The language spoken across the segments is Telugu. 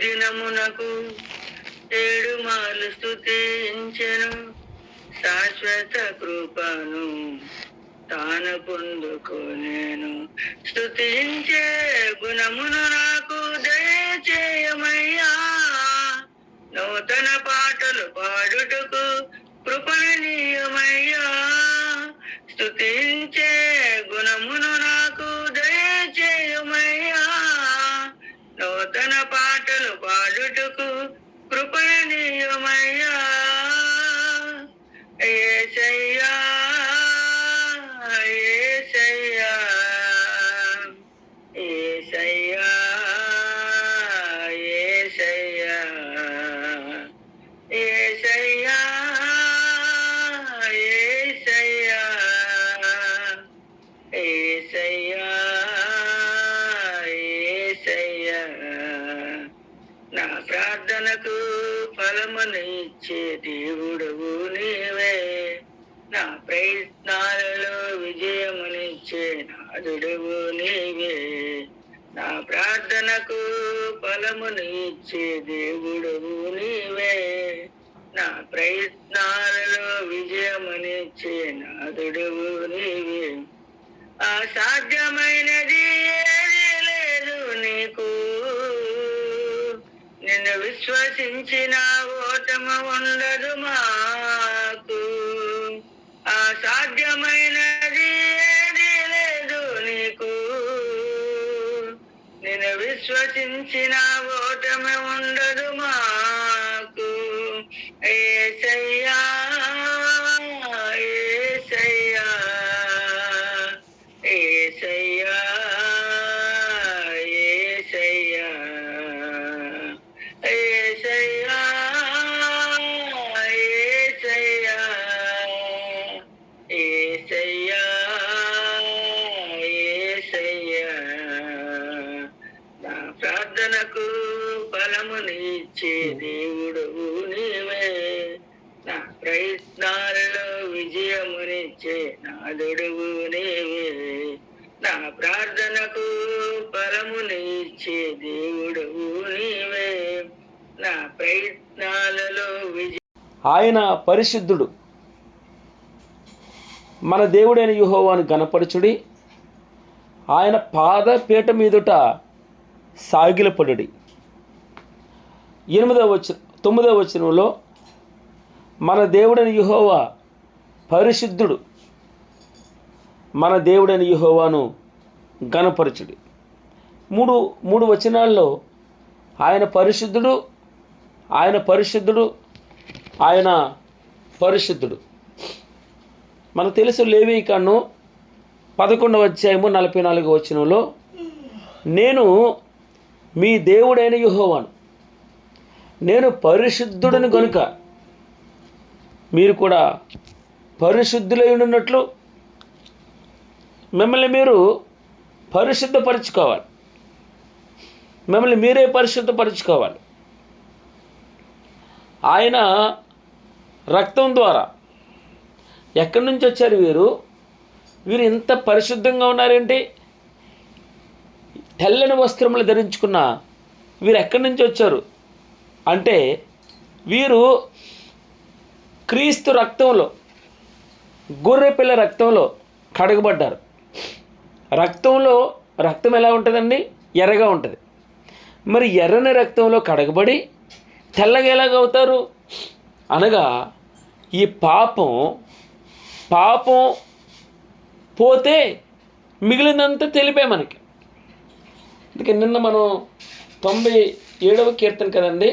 దినమునకు 7 మార్లు స్తుతించెను. శాశ్వత కృపను తాను పొందుకొనేను. స్తుతించే గుణమును నాకు దయచేయమయ్యా. నూతన పాటలు పాడుటకు కృపణనీయమయ్యా. స్తుతించే గుణమును నాకు దయచేయమయ్యా. నూతన పాటలు పాడుటకు కృపణనీయమయ్యా. యేసయ్యా యేసయ్యా యేసయ్యా యేసయ్యా యేసయ్యా యేసయ్యా యేసయ్యా యేసయ్యా. నా ప్రార్థనకు ఫలమును ఇచ్చే దేవుడవు నీవే. నా ప్రయత్నాలలో విజయమునిచ్చే నాదుడవు నీవే. నా ప్రార్థనకు ఫలమును ఇచ్చే దేవుడవు నీవే. నా ప్రయత్నాలలో విజయమునిచ్చే నాదుడవు నీవే. అసాధ్యమైనది ఏదీ లేదు నీకు. నిన్ను విశ్వసించిన ఓటము ఉండదు మాకు. అసాధ్యమైనది ఏదీ లేదు నీకు. నిన్ను విశ్వసించిన ఓటము ఉండదు మాకు. యేసయ్యా యేసయ్యా యేసయ్యా యేసయ్యా యేసయ్యా యేసయ్యా యేసయ్యా యేసయ్యా. నా ప్రార్థనకు ఫలమును ఇచ్చే దేవుడవు నీవే. నా ప్రయత్నాలలో విజయమునిచ్చే నాదుడవు నీవే. నా ప్రార్థనకు ఫలమును ఇచ్చే దేవుడవు నీవే. నా ప్రయత్నాలలో ఆయన పరిశుద్ధుడు. మన దేవుడైన యెహోవాను గణపరచుడి. ఆయన పాదపీఠ మీదుట సాగిలపడుడి. 9వ వచనంలో మన దేవుడైన యెహోవా పరిశుద్ధుడు. మన దేవుడైన యెహోవాను గణపరచుడి. మూడు వచనాల్లో ఆయన పరిశుద్ధుడు, ఆయన పరిశుద్ధుడు, ఆయన పరిశుద్ధుడు. మనకు తెలుసు లేవీకాండం 11వ అధ్యాయము 44వ వచనంలో నేను మీ దేవుడైన యెహోవాను, నేను పరిశుద్ధుడని గనుక మీరు కూడా పరిశుద్ధులై ఉన్నట్లు మిమ్మల్ని మీరు పరిశుద్ధపరచుకోవాలి. మిమ్మల్ని మీరే పరిశుద్ధపరచుకోవాలి. ఆయన రక్తం ద్వారా ఎక్కడి నుంచి వచ్చారు వీరు ఇంత పరిశుద్ధంగా ఉన్నారేంటి? తెల్లని వస్త్రములు ధరించుకున్న వీరు ఎక్కడి నుంచి వచ్చారు అంటే వీరు క్రీస్తు రక్తంలో, గొర్రెపిల్ల రక్తంలో కడగబడ్డారు. రక్తం ఎలా ఉంటుందండి? ఎర్రగా ఉంటుంది. మరి ఎర్రని రక్తంలో కడగబడి తెల్లగా ఎలాగవుతారు అనగా ఈ పాపం పోతే మిగిలినంత తెలిపే మనకి. అందుకే నిన్న మనం 97వ కీర్తన కదండి,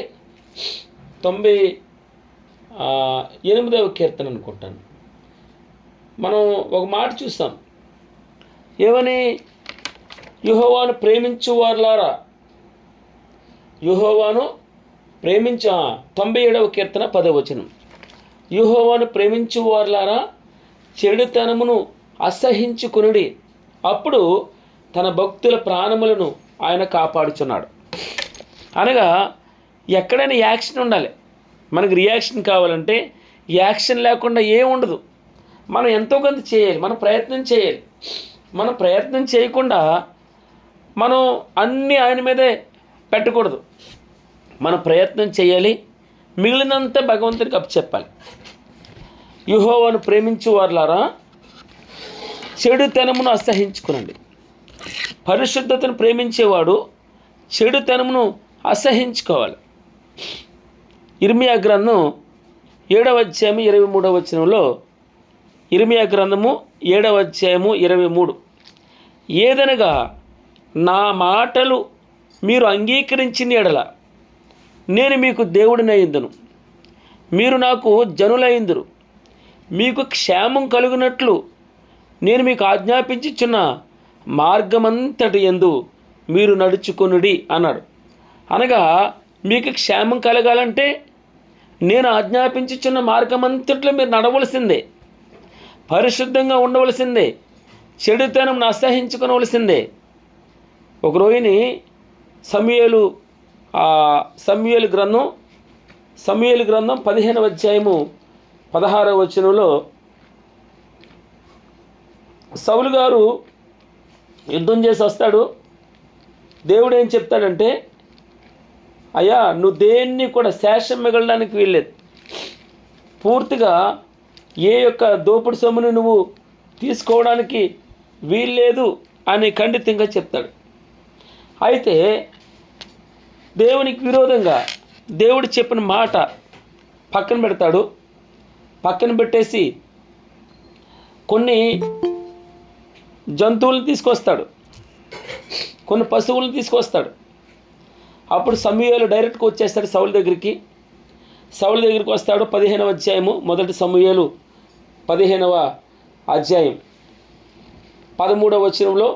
98వ కీర్తన అనుకుంటాను. మనం ఒక మాట చూస్తాం, ఏమని? యెహోవాను ప్రేమించువారులారా, యెహోవాను 97వ కీర్తన 10వ వచనం. యెహోవాను ప్రేమించువారులారా చెడుతనమును అసహించుకొనుడి, అప్పుడు తన భక్తుల ప్రాణములను ఆయన కాపాడుచున్నాడు. అనగా ఎక్కడైనా యాక్షన్ ఉండాలి. మనకు రియాక్షన్ కావాలంటే యాక్షన్ లేకుండా ఏముండదు. మనం ఎంతో కొంత చేయాలి, మనం ప్రయత్నం చేయాలి. మనం ప్రయత్నం చేయకుండా మనం అన్నీ ఆయన మీదే పెట్టకూడదు. మన ప్రయత్నం చేయాలి, మిగిలినంతా భగవంతునికి అప్పచెప్పాలి. యెహోవాను ప్రేమించు వారులారా, చెడుతనమును అసహించుకునండి. పరిశుద్ధతను ప్రేమించేవాడు చెడుతనమును అసహించుకోవాలి. ఇర్మియా గ్రంథం 7వ అధ్యాయం 23వ వచనంలో, ఇర్మియా గ్రంథము 7వ అధ్యాయము 23, ఏదనగా నా మాటలు మీరు అంగీకరించిన ఎడల నేను మీకు దేవుడినయ్యుందును, మీరు నాకు జనులయ్యుందురు, మీకు క్షేమం కలుగునట్లు నేను మీకు ఆజ్ఞాపించుచున్న మార్గమంతటి యందు మీరు నడుచుకొనుడి అన్నాడు. అనగా మీకు క్షేమం కలగాలంటే నేను ఆజ్ఞాపించుచున్న మార్గమంతట్లో మీరు నడవలసిందే, పరిశుద్ధంగా ఉండవలసిందే, చెడుతనం అసహించుకోవలసిందే. ఒక రోజుని సమూయేలు గ్రంథం 15వ అధ్యాయము 16వ వచనంలో సౌలు గారు యుద్ధం చేసి వస్తాడు. దేవుడు ఏం చెప్తాడంటే, అయ్యా నువ్వు దేన్ని కూడా శేషం మిగలడానికి వీల్లేదు, పూర్తిగా ఏ యొక్క దోపుడు సొమ్మును నువ్వు తీసుకోవడానికి వీల్లేదు అని ఖండితంగా చెప్తాడు. అయితే దేవునికి విరోధంగా దేవుడు చెప్పిన మాట పక్కన పెడతాడు. పక్కన పెట్టేసి కొన్ని జంతువులను తీసుకొస్తాడు, కొన్ని పశువులను తీసుకొస్తాడు. అప్పుడు సమూయేలు డైరెక్ట్గా వచ్చేస్తాడు సౌలు దగ్గరికి. సౌలు దగ్గరికి వస్తాడు. 15వ అధ్యాయము, మొదటి సమూయేలు 15వ అధ్యాయం 13వ వచనంలో,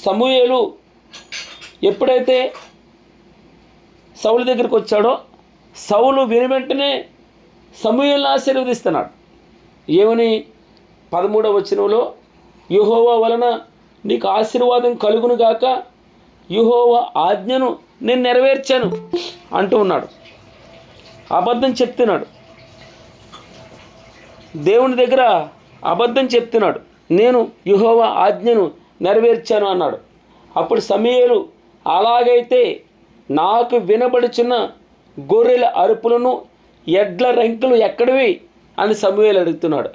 సమూయేలు ఎప్పుడైతే సౌలు దగ్గరికి వచ్చాడో సౌలు విని వెంటనే సమూయేలును ఆశీర్వదిస్తున్నాడు. ఏమని? 13వ వచనంలో, యెహోవా వలన నీకు ఆశీర్వాదం కలుగును గాక, యెహోవా ఆజ్ఞను నేను నెరవేర్చాను అంటూ ఉన్నాడు. అబద్ధం చెప్తున్నాడు, దేవుని దగ్గర అబద్ధం చెప్తున్నాడు. నేను యెహోవా ఆజ్ఞను నెరవేర్చాను అన్నాడు. అప్పుడు సమూయేలు, అలాగైతే నాకు వినబడుచున్న గొర్రెల అరుపులను ఎడ్ల రంకులు ఎక్కడివి అని సమూయేలు అడుగుతున్నాడు.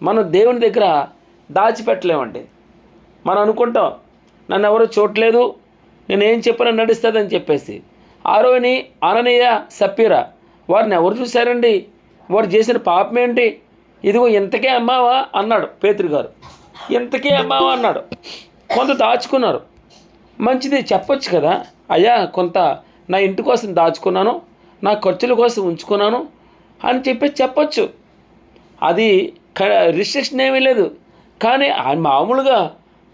మనం దేవుని దగ్గర దాచిపెట్టలేమండి. మనం అనుకుంటాం నన్ను ఎవరు చూడలేదు, నేనేం చెప్పినా నడుస్తుందని చెప్పేసి. ఆ రోజుని అననీయ సప్పీరా వారిని ఎవరు చూశారండి? వారు చేసిన పాపం ఏంటి? ఇదిగో ఇంతకే అమ్మావా అన్నాడు పేతురు గారు. ఇంతకే అమ్మావా అన్నాడు. కొంత దాచుకున్నారు, మంచిది చెప్పొచ్చు కదా, అయ్యా కొంత నా ఇంటి కోసం దాచుకున్నాను, నా ఖర్చుల కోసం ఉంచుకున్నాను అని చెప్పొచ్చు. అది రిస్ట్రిక్షన్ ఏమీ లేదు. కానీ మామూలుగా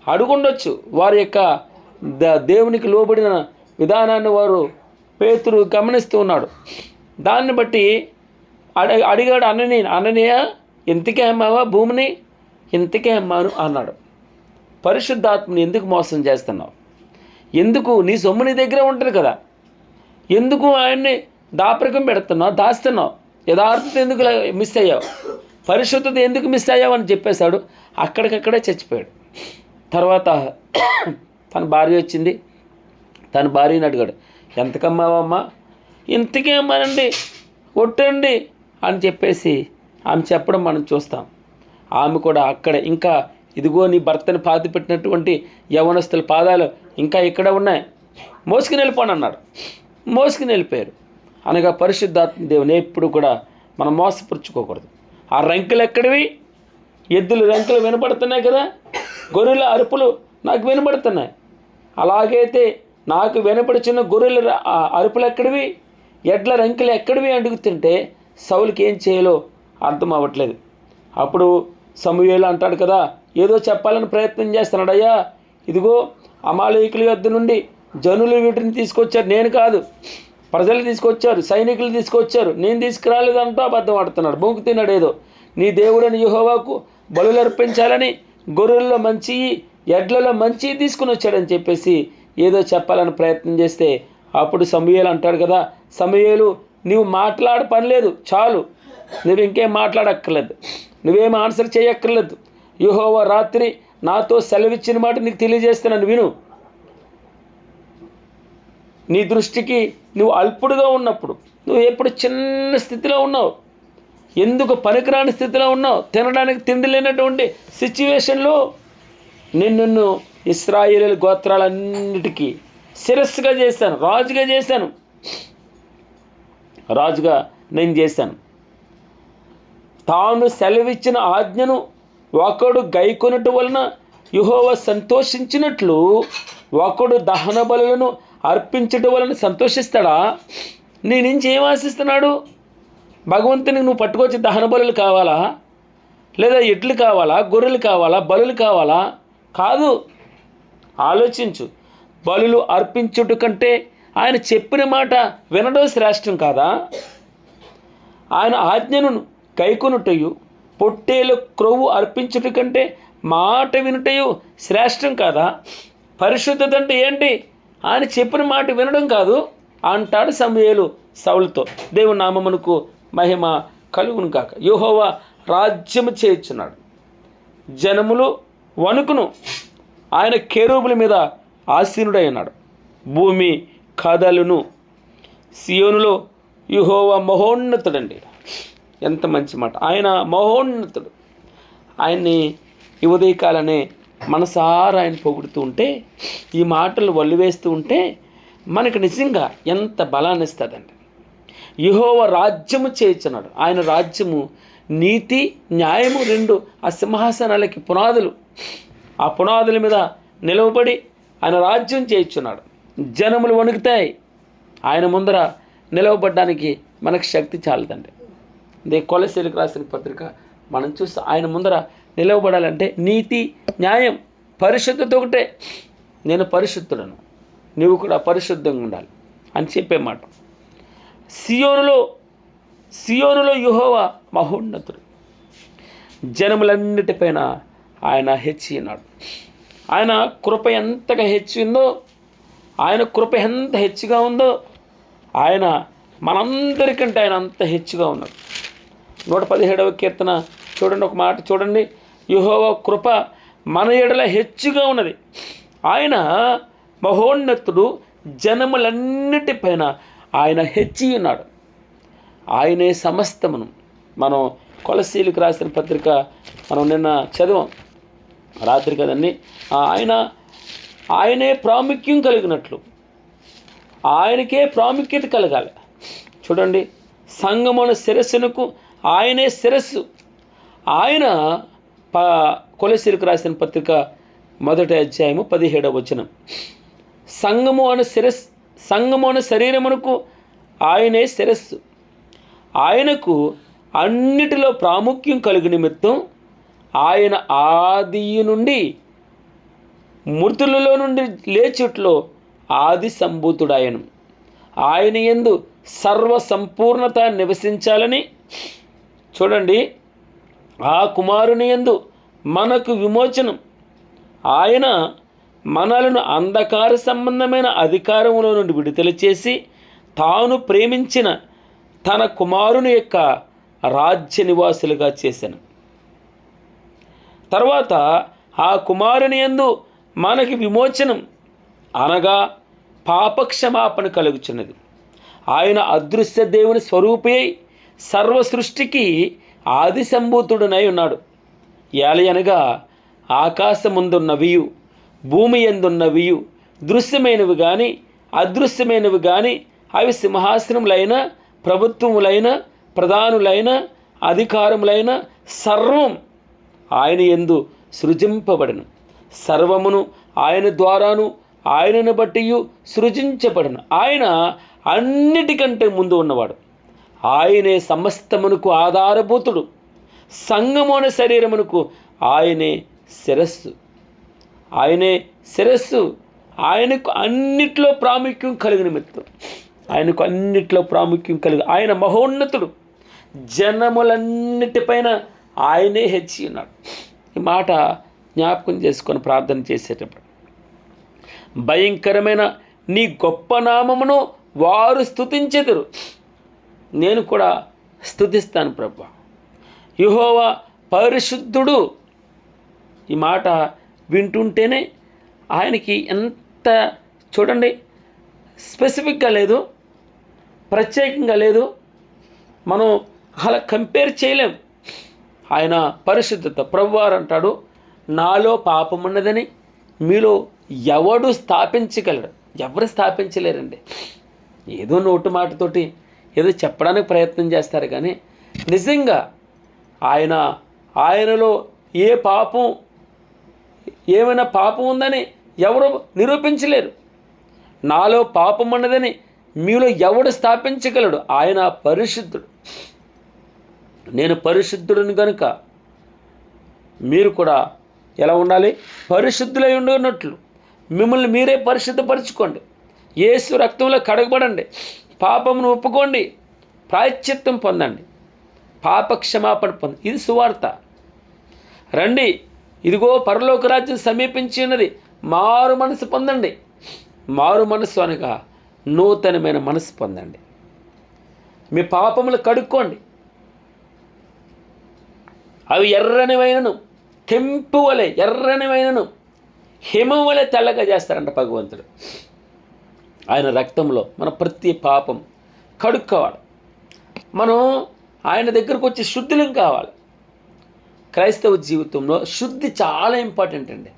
అడుగుండొచ్చు. వారి యొక్క దేవునికి లోబడిన విధానాన్ని వారు పేతురు గమనిస్తూ ఉన్నాడు. దాన్ని బట్టి అడిగాడు అననీయ, ఇంతకే అమ్మావా భూమిని? ఇంతకే అమ్మాను అన్నాడు. పరిశుద్ధాత్మని ఎందుకు మోసం చేస్తున్నావు? ఎందుకు? నీ సొమ్ము నీ దగ్గర ఉంటుంది కదా, ఎందుకు ఆయన్ని దాపరికం పెడుతున్నావు, దాస్తున్నావు? యథార్థత ఎందుకు మిస్ అయ్యావు? పరిశుద్ధత ఎందుకు మిస్ అయ్యావు అని చెప్పేశాడు. అక్కడికక్కడే చచ్చిపోయాడు. తర్వాత తన భార్య వచ్చింది. తన భార్యని అడిగాడు, ఎంతకమ్మావమ్మా? ఇంతకే అమ్మానండి, కొట్టండి అని చెప్పేసి ఆమె చెప్పడం మనం చూస్తాం. ఆమె కూడా అక్కడే ఇంకా ఇదిగో నీ భర్తను పాతి పెట్టినటువంటి యవనస్తుల పాదాలు ఇంకా ఇక్కడ ఉన్నాయి, మోసుకుని వెళ్ళిపోండి అన్నాడు. మోసుకుని వెళ్ళిపోయారు. అనగా పరిశుద్ధాత్మ దేవుని ఎప్పుడు కూడా మనం మోసపుచ్చుకోకూడదు. ఆ రంకులు ఎక్కడివి? ఎద్దుల రంకులు వినపడుతున్నాయి కదా, గొర్రెల అరుపులు నాకు వినపడుతున్నాయి. అలాగైతే నాకు వినపడుచున్న గొర్రెల అరుపులు ఎక్కడివి, ఎడ్ల రంకులు ఎక్కడివి అడుగుతుంటే సౌలుకి ఏం చేయాలో అర్థం అవ్వట్లేదు. అప్పుడు సమూయేలు అంటాడు కదా, ఏదో చెప్పాలని ప్రయత్నం చేస్తున్నాడు. అయ్యా ఇదిగో అమాలేకుల యొద్ద నుండి జనులు వీటిని తీసుకొచ్చారు, నేను కాదు, ప్రజలు తీసుకొచ్చారు, సైనికులు తీసుకొచ్చారు, నేను తీసుకురాలేదంటూ అబద్ధం ఆడుతున్నాడు, బొంకు తిన్నాడు. ఏదో నీ దేవుడని యెహోవాకు బలులు అర్పించాలని గొర్రెల్లో మంచి ఎడ్లలో మంచి తీసుకుని వచ్చాడని చెప్పేసి ఏదో చెప్పాలని ప్రయత్నం చేస్తే అప్పుడు సమూయేలు అంటాడు కదా, సమూయేలు నువ్వు మాట్లాడ పని లేదు, చాలు, నువ్వు ఇంకేం మాట్లాడక్కర్లేదు, నువ్వేం ఆన్సర్ చేయక్కర్లేదు. యెహోవా రాత్రి నాతో సెలవిచ్చిన మాట నీకు తెలియజేస్తున్నాను, విను. నీ దృష్టికి నువ్వు అల్పుడుగా ఉన్నప్పుడు, నువ్వు ఎప్పుడు చిన్న స్థితిలో ఉన్నావు, ఎందుకు పనికిరాని స్థితిలో ఉన్నావు, తినడానికి తిండి లేనటువంటి సిచ్యువేషన్లో నిన్ను ఇశ్రాయేలు గోత్రాలన్నిటికీ శిరస్సుగా చేశాను, రాజుగా చేశాను, రాజుగా నేను చేశాను. తాను సెలవిచ్చిన ఆజ్ఞను ఒకడు గైకొనుట వలన యెహోవా సంతోషించినట్లు ఒకడు దహన బలులను అర్పించటం వలన సంతోషిస్తాడా? నీ నుంచి ఏం ఆశిస్తున్నాడు? భగవంతునికి నువ్వు పట్టుకొచ్చి దహన బలులు కావాలా, లేదా ఎడ్లు కావాలా, గొర్రెలు కావాలా, బలులు కావాలా? కాదు. ఆలోచించు. బలులు అర్పించుట కంటే ఆయన చెప్పిన మాట వినడం శ్రేష్టం కాదా? ఆయన ఆజ్ఞను గైకొనుటయు పొట్టేలు క్రొవ్వు అర్పించుట కంటే మాట వినుటయు శ్రేష్టం కాదా? పరిశుద్ధత అంటే ఏంటి? ఆయన చెప్పిన మాట వినడం కాదు అంటాడు సమూయేలు సౌలుతో. దేవుని నామమునకు మహిమ కలుగును కాక. యెహోవా రాజ్యము చేయుచున్నాడు, జనములు వణుకును. ఆయన కెరూబుల మీద ఆసీనుడై ఉన్నాడు, భూమి కదలును. సియోనులో యెహోవా మహోన్నతుడండి. ఎంత మంచి మాట! ఆయన మహోన్నతుడు. ఆయన్ని ఈ ఉదయకాలనే మనసారా ఆయన పొగుడుతూ ఉంటే, ఈ మాటలు వల్లివేస్తూ ఉంటే మనకు నిజంగా ఎంత బలాన్ని ఇస్తుందండి. యెహోవా రాజ్యము చేయుచున్నాడు. ఆయన రాజ్యము నీతి న్యాయము రెండు ఆ సింహాసనాలకి పునాదులు. ఆ పునాదుల మీద నిలవబడి ఆయన రాజ్యం చేయుచున్నాడు. జనములు వణుకుతాయి. ఆయన ముందర నిలవబడ్డానికి మనకు శక్తి చాలదండి. అదే కొలస్సీలకు రాసిన పత్రిక మనం చూస్తే ఆయన ముందర నిలవబడాలంటే నీతి న్యాయం పరిశుద్ధత ఒకటే. నేను పరిశుద్ధులను, నీవు కూడా పరిశుద్ధంగా ఉండాలి అని చెప్పే మాట. సియోనులో యెహోవా మహోన్నతుడు, జనములన్నిటిపైన ఆయన హెచ్చి ఉన్నాడు. ఆయన కృప ఎంతగా హెచ్చిందో, ఆయన కృప ఎంత హెచ్చుగా ఉందో, ఆయన మనందరికంటే ఆయన అంత హెచ్చుగా ఉన్నాడు. 117వ కీర్తన చూడండి, ఒక మాట చూడండి. యెహోవా కృప మన ఎడల హెచ్చుగా ఉన్నది. ఆయన మహోన్నతుడు, జనములన్నిటిపైన ఆయన హెచ్చి ఉన్నాడు. ఆయనే సమస్తమును. మనం కొలస్సీలకు రాసిన పత్రిక మనం నిన్న చదివాం, రాత్రి కదండి. ఆయనే ప్రాముఖ్యం కలిగినట్లు ఆయనకే ప్రాముఖ్యత కలగాలి. చూడండి, సంఘమున శిరస్సునకు ఆయనే శిరస్సు. ఆయన కొలస్సీలకు రాసిన పత్రిక 1వ అధ్యాయము 17వ వచనం. సంఘము అను శరీరమునకు ఆయనే శిరస్సు. ఆయనకు అన్నిటిలో ప్రాముఖ్యం కలుగు నిమిత్తం ఆయన ఆది నుండి మృతులలో నుండి లేచుట్లో ఆది సంభూతుడాయను. ఆయన యందు సర్వ సంపూర్ణత నివసించాలని, చూడండి, ఆ కుమారుని యందు మనకు విమోచనం. ఆయన మనలను అంధకార సంబంధమైన అధికారములో నుండి విడుదల చేసి తాను ప్రేమించిన తన కుమారుని యొక్క రాజ్య నివాసులుగా చేశాను. తర్వాత ఆ కుమారుని యందు మనకి విమోచనం అనగా పాపక్షమాపణ కలుగుచున్నది. ఆయన అదృశ్య దేవుని స్వరూపి సర్వ సృష్టికి ఆది సంభూతుడునై ఉన్నాడు. ఏలయనగా ఆకాశముందున్నవియు భూమి యందున్నవియు దృశ్యమైనవి కానీ అదృశ్యమైనవి కానీ అవి సింహాసనములైన ప్రభుత్వములైన ప్రధానులైన అధికారములైన సర్వం ఆయన యందు సృజింపబడను. సర్వమును ఆయన ద్వారాను ఆయనను బట్టి సృజించబడను. ఆయన అన్నిటికంటే ముందు ఉన్నవాడు. ఆయనే సమస్తమునకు ఆధారభూతుడు. సంఘమున శరీరమునకు ఆయనే శిరస్సు. ఆయనే శిరస్సు. ఆయనకు అన్నిట్లో ప్రాముఖ్యం కలిగిన నిమిత్తం ఆయనకు అన్నిట్లో ప్రాముఖ్యం కలిగి ఆయన మహోన్నతుడు. జనములన్నిటిపైన ఆయనే హెచ్చి ఉన్నాడు. ఈ మాట జ్ఞాపకం చేసుకొని ప్రార్థన చేసేటప్పుడు, భయంకరమైన నీ గొప్ప నామమును వారు స్తుతించెదరు. నేను కూడా స్తుతిస్తాను ప్రభువా. యెహోవా పరిశుద్ధుడు. ఈ మాట వింటుంటేనే ఆయనకి ఎంత, చూడండి, స్పెసిఫిక్గా లేదు, ప్రత్యేకంగా లేదు, మనం అలా కంపేర్ చేయలేం. ఆయన పరిశుద్ధత. ప్రభువారు అంటాడు, నాలో పాపం ఉన్నదని మీలో ఎవడు స్థాపించగలడు? ఎవరు స్థాపించలేరండి. ఏదో నోటు మాటతోటి ఏదో చెప్పడానికి ప్రయత్నం చేస్తారు, కానీ నిజంగా ఆయనలో ఏమైనా పాపం ఉందని ఎవరు నిరూపించలేరు. నాలో పాపం ఉన్నదని మీలో ఎవడు స్థాపించగలడు? ఆయన పరిశుద్ధుడు. నేను పరిశుద్ధుడిని కనుక మీరు కూడా ఎలా ఉండాలి? పరిశుద్ధులై ఉండనట్లు మిమ్మల్ని మీరే పరిశుద్ధపరచుకోండి. యేసు రక్తంలో కడగబడండి, పాపమును ఒప్పుకోండి, ప్రాయశ్చిత్తం పొందండి, పాప క్షమాపణ పొందండి. ఇది సువార్త. రండి, ఇదిగో పరలోక రాజ్యం సమీపించి ఉన్నది, మారు మనసు పొందండి. మారు మనసు అనగా నూతనమైన మనసు పొందండి. మీ పాపములు కడుక్కోండి. అవి ఎర్రనివైనను, కెంపు వలె ఎర్రనివైనను, హిమం వలె తెల్లగా చేస్తారంట భగవంతుడు. ఆయన రక్తంలో మన ప్రతి పాపం కడుక్కోవాలి. మనం ఆయన దగ్గరకు వచ్చి శుద్ధులం కావాలి. క్రైస్తవ జీవితంలో శుద్ధి చాలా ఇంపార్టెంట్ అండి.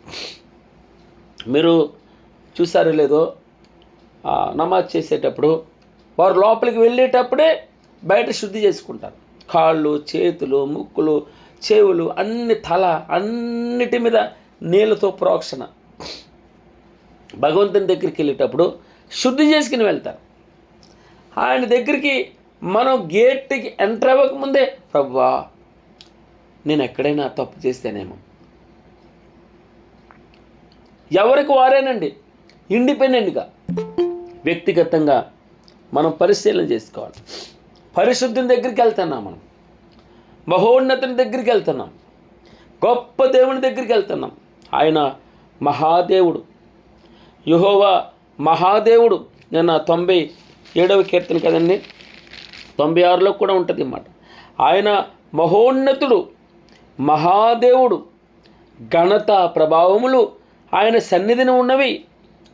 మీరు చూసారో లేదో, నమాజ్ చేసేటప్పుడు వారు లోపలికి వెళ్ళేటప్పుడే బయట శుద్ధి చేసుకుంటారు. కాళ్ళు, చేతులు, ముక్కులు, చెవులు, తల అన్నిటి మీద నీళ్ళతో ప్రోక్షణ. భగవంతుని దగ్గరికి వెళ్ళేటప్పుడు శుద్ధి చేసుకుని వెళ్తారు. ఆయన దగ్గరికి మనం గేట్కి ఎంటర్ అవ్వకముందే, ప్రభువా నేను ఎక్కడైనా తప్పు చేస్తేనేమో, ఎవరికి వారేనండి ఇండిపెండెంట్గా వ్యక్తిగతంగా మనం పరిశీలన చేసుకోవాలి. పరిశుద్ధుని దగ్గరికి వెళ్తున్నాం, మనం మహోన్నతుని దగ్గరికి వెళ్తున్నాం, గొప్ప దేవుని దగ్గరికి వెళ్తున్నాం. ఆయన మహాదేవుడు, యెహోవా మహాదేవుడు. నేను 97వ కీర్తన కదండి, 96లో కూడా ఉంటుంది అన్నమాట. ఆయన మహోన్నతుడు, మహాదేవుడు, ఘనత ప్రభావములు ఆయన సన్నిధిని ఉన్నవి,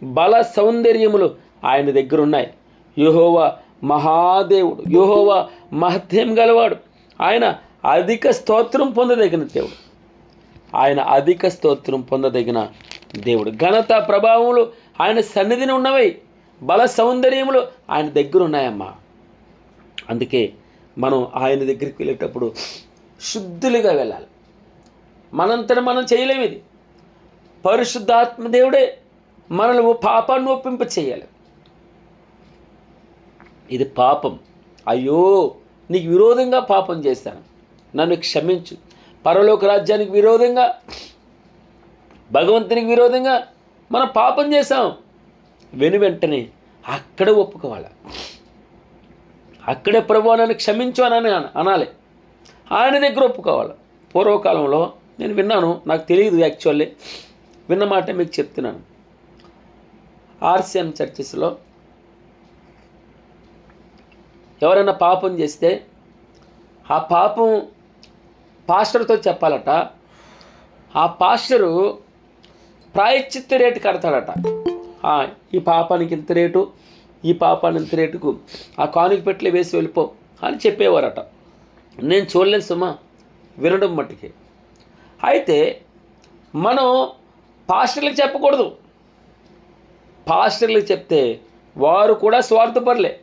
బల సౌందర్యములు ఆయన దగ్గర ఉన్నాయి. యెహోవా మహాదేవుడు, యెహోవా మహత్యం గలవాడు. ఆయన అధిక స్తోత్రం పొందదగిన దేవుడు. ఆయన అధిక స్తోత్రం పొందదగిన దేవుడు. ఘనత ప్రభావములు ఆయన సన్నిధిని ఉన్నవి, బల సౌందర్యములు ఆయన దగ్గర ఉన్నాయమ్మా. అందుకే మనం ఆయన దగ్గరికి వెళ్ళేటప్పుడు శుద్ధులుగా వెళ్ళాలి. మనంతట మనం చేయలేము. ఇది పరిశుద్ధాత్మ దేవుడే మనల్ని పాపాన్ని ఒప్పింప చేయాలి. ఇది పాపం. అయ్యో నీకు విరోధంగా పాపం చేశాను, నన్ను క్షమించు. పరలోక రాజ్యానికి విరోధంగా, భగవంతునికి విరోధంగా మనం పాపం చేశాం. వెంటనే అక్కడే ఒప్పుకోవాలి. అక్కడే ప్రభువా నన్ను క్షమించు అని అనాలి. ఆయన దగ్గర ఒప్పుకోవాలి. పూర్వకాలంలో నేను విన్నాను, నాకు తెలియదు యాక్చువల్లీ, విన్న మాట మీకు చెప్తున్నాను. ఆర్సిఎం చర్చెస్లో ఎవరైనా పాపం చేస్తే ఆ పాపం పాస్టర్తో చెప్పాలట. ఆ పాస్టరు ప్రాయశ్చిత్త రేటు కడతాడట. ఈ పాపానికి ఇంత రేటు, ఈ పాపానికి ఇంత రేటుకు ఆ కానుక పెట్లు వేసి వెళ్ళిపో అని చెప్పేవారట. నేను చూడలేదు సుమా, వినడం మట్టుకి. అయితే మనం పాస్టర్లకు చెప్పకూడదు. పాస్టర్లకు చెప్తే వారు కూడా స్వార్థపరులే,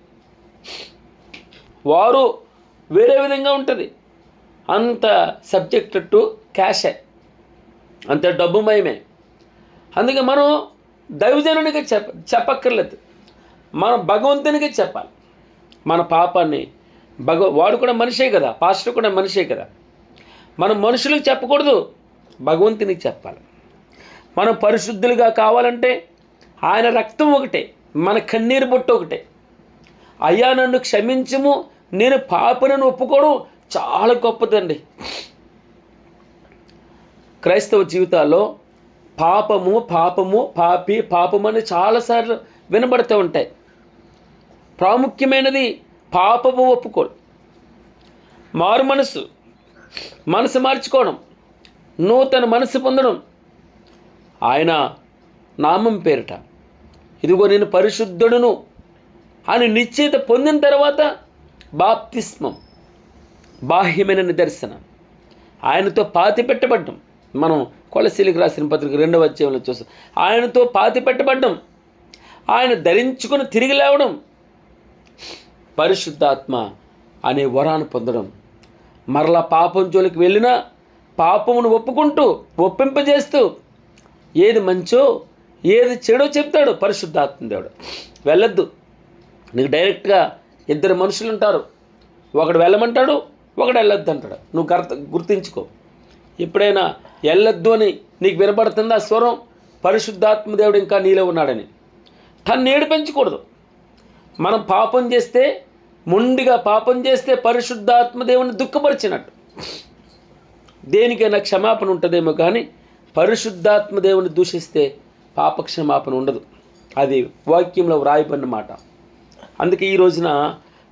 వారు వేరే విధంగా ఉంటుంది. అంత సబ్జెక్టెడ్ టు క్యాషే, అంత డబ్బుమయమే. అందుకే మనం దైవజనునికి చెప్పక్కర్లేదు, మనం భగవంతునికి చెప్పాలి మన పాపాన్ని. వాడు కూడా మనిషే కదా, పాస్టర్ కూడా మనిషే కదా. మనం మనుషులకు చెప్పకూడదు, భగవంతునికి చెప్పాలి. మనం పరిశుద్ధులుగా కావాలంటే ఆయన రక్తం ఒకటే, మన కన్నీరు బొట్టు ఒకటే. అయ్యా నన్ను క్షమించుము, నేను పాపనను ఒప్పుకోవడం చాలా గొప్పదండి. క్రైస్తవ జీవితాల్లో పాపము పాపము పాపి పాపము అని చాలాసార్లు వినబడుతూ ఉంటాయి. ప్రాముఖ్యమైనది పాపము ఒప్పుకోడు, మారు మనసు మార్చుకోవడం, నూతన మనసు పొందడం. ఆయన నామం పేరిట ఇదిగో నేను పరిశుద్ధుడును అని నిశ్చయిత పొందిన తర్వాత బాప్తిస్మం, బాహ్యమైన నిదర్శనం. ఆయనతో పాతి పెట్టబడ్డం. మనం కొలసీలకు రాసిన పత్రిక 2వ అధ్యాయంలో చూస్తాం. ఆయనతో పాతి పెట్టబడ్డం, ఆయన ధరించుకుని తిరిగి లేవడం, పరిశుద్ధాత్మ అనే వరాన్ని పొందడం. మరలా పాపం జోలికి వెళ్ళినా పాపమును ఒప్పుకుంటూ ఒప్పింపజేస్తూ ఏది మంచో ఏది చెడో చెప్తాడు పరిశుద్ధాత్మ దేవుడు. వెళ్ళొద్దు, నీకు డైరెక్ట్గా 2 మనుషులు ఉంటారు, ఒకడు వెళ్ళమంటాడు, ఒకడు వెళ్ళొద్దు అంటాడు. నువ్వు గుర్తించుకో. ఎప్పుడైనా వెళ్ళొద్దు అని నీకు వినపడుతుందా స్వరం? పరిశుద్ధాత్మ దేవుడు ఇంకా నీలో ఉన్నాడని. తను ఏడిపించకూడదు. మనం పాపం చేస్తే, మొండిగా పాపం చేస్తే పరిశుద్ధాత్మ దేవుని దుఃఖపరిచినట్టు. దేనికైనా క్షమాపణ ఉంటుందేమో కానీ పరిశుద్ధాత్మ దేవుని దూషిస్తే పాప క్షమాపణ ఉండదు. అది వాక్యంలో వ్రాయబడిన మాట. అందుకే ఈ రోజున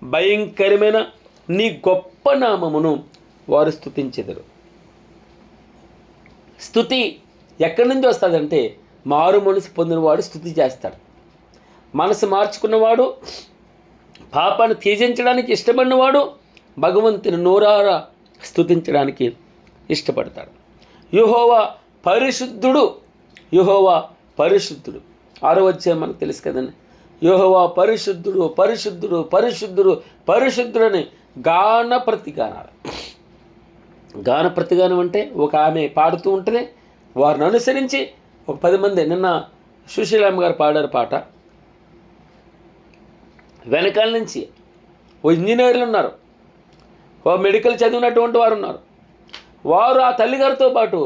భయంకరమైన నీ గొప్ప నామమును వారు స్తుతించెదరు. స్తుతి ఎక్కడి నుంచి వస్తుందంటే మారు మనసు పొందినవాడు స్తుతి చేస్తాడు. మనసు మార్చుకున్నవాడు, పాపాన్ని త్యజించడానికి ఇష్టపడినవాడు భగవంతుని నోరారా స్తుతించడానికి ఇష్టపడతాడు. యెహోవా పరిశుద్ధుడు, యెహోవా పరిశుద్ధుడు. 6వ అధ్యాయం మనకు తెలుసు కదండి. యెహోవా పరిశుద్ధుడు, పరిశుద్ధుడు, పరిశుద్ధుడు, పరిశుద్ధుడని గాన ప్రతిగానాలు. గాన ప్రతిగానం అంటే ఒక ఆమె పాడుతూ ఉంటుంది, వారిని అనుసరించి ఒక 10 మంది. నిన్న సుశీలమ్మ గారు పాడారు పాట. వెనకాల నుంచి ఓ ఇంజనీర్లు ఉన్నారు, ఓ మెడికల్ చదివినటువంటి వారు ఉన్నారు. వారు ఆ తల్లిగారితో పాటు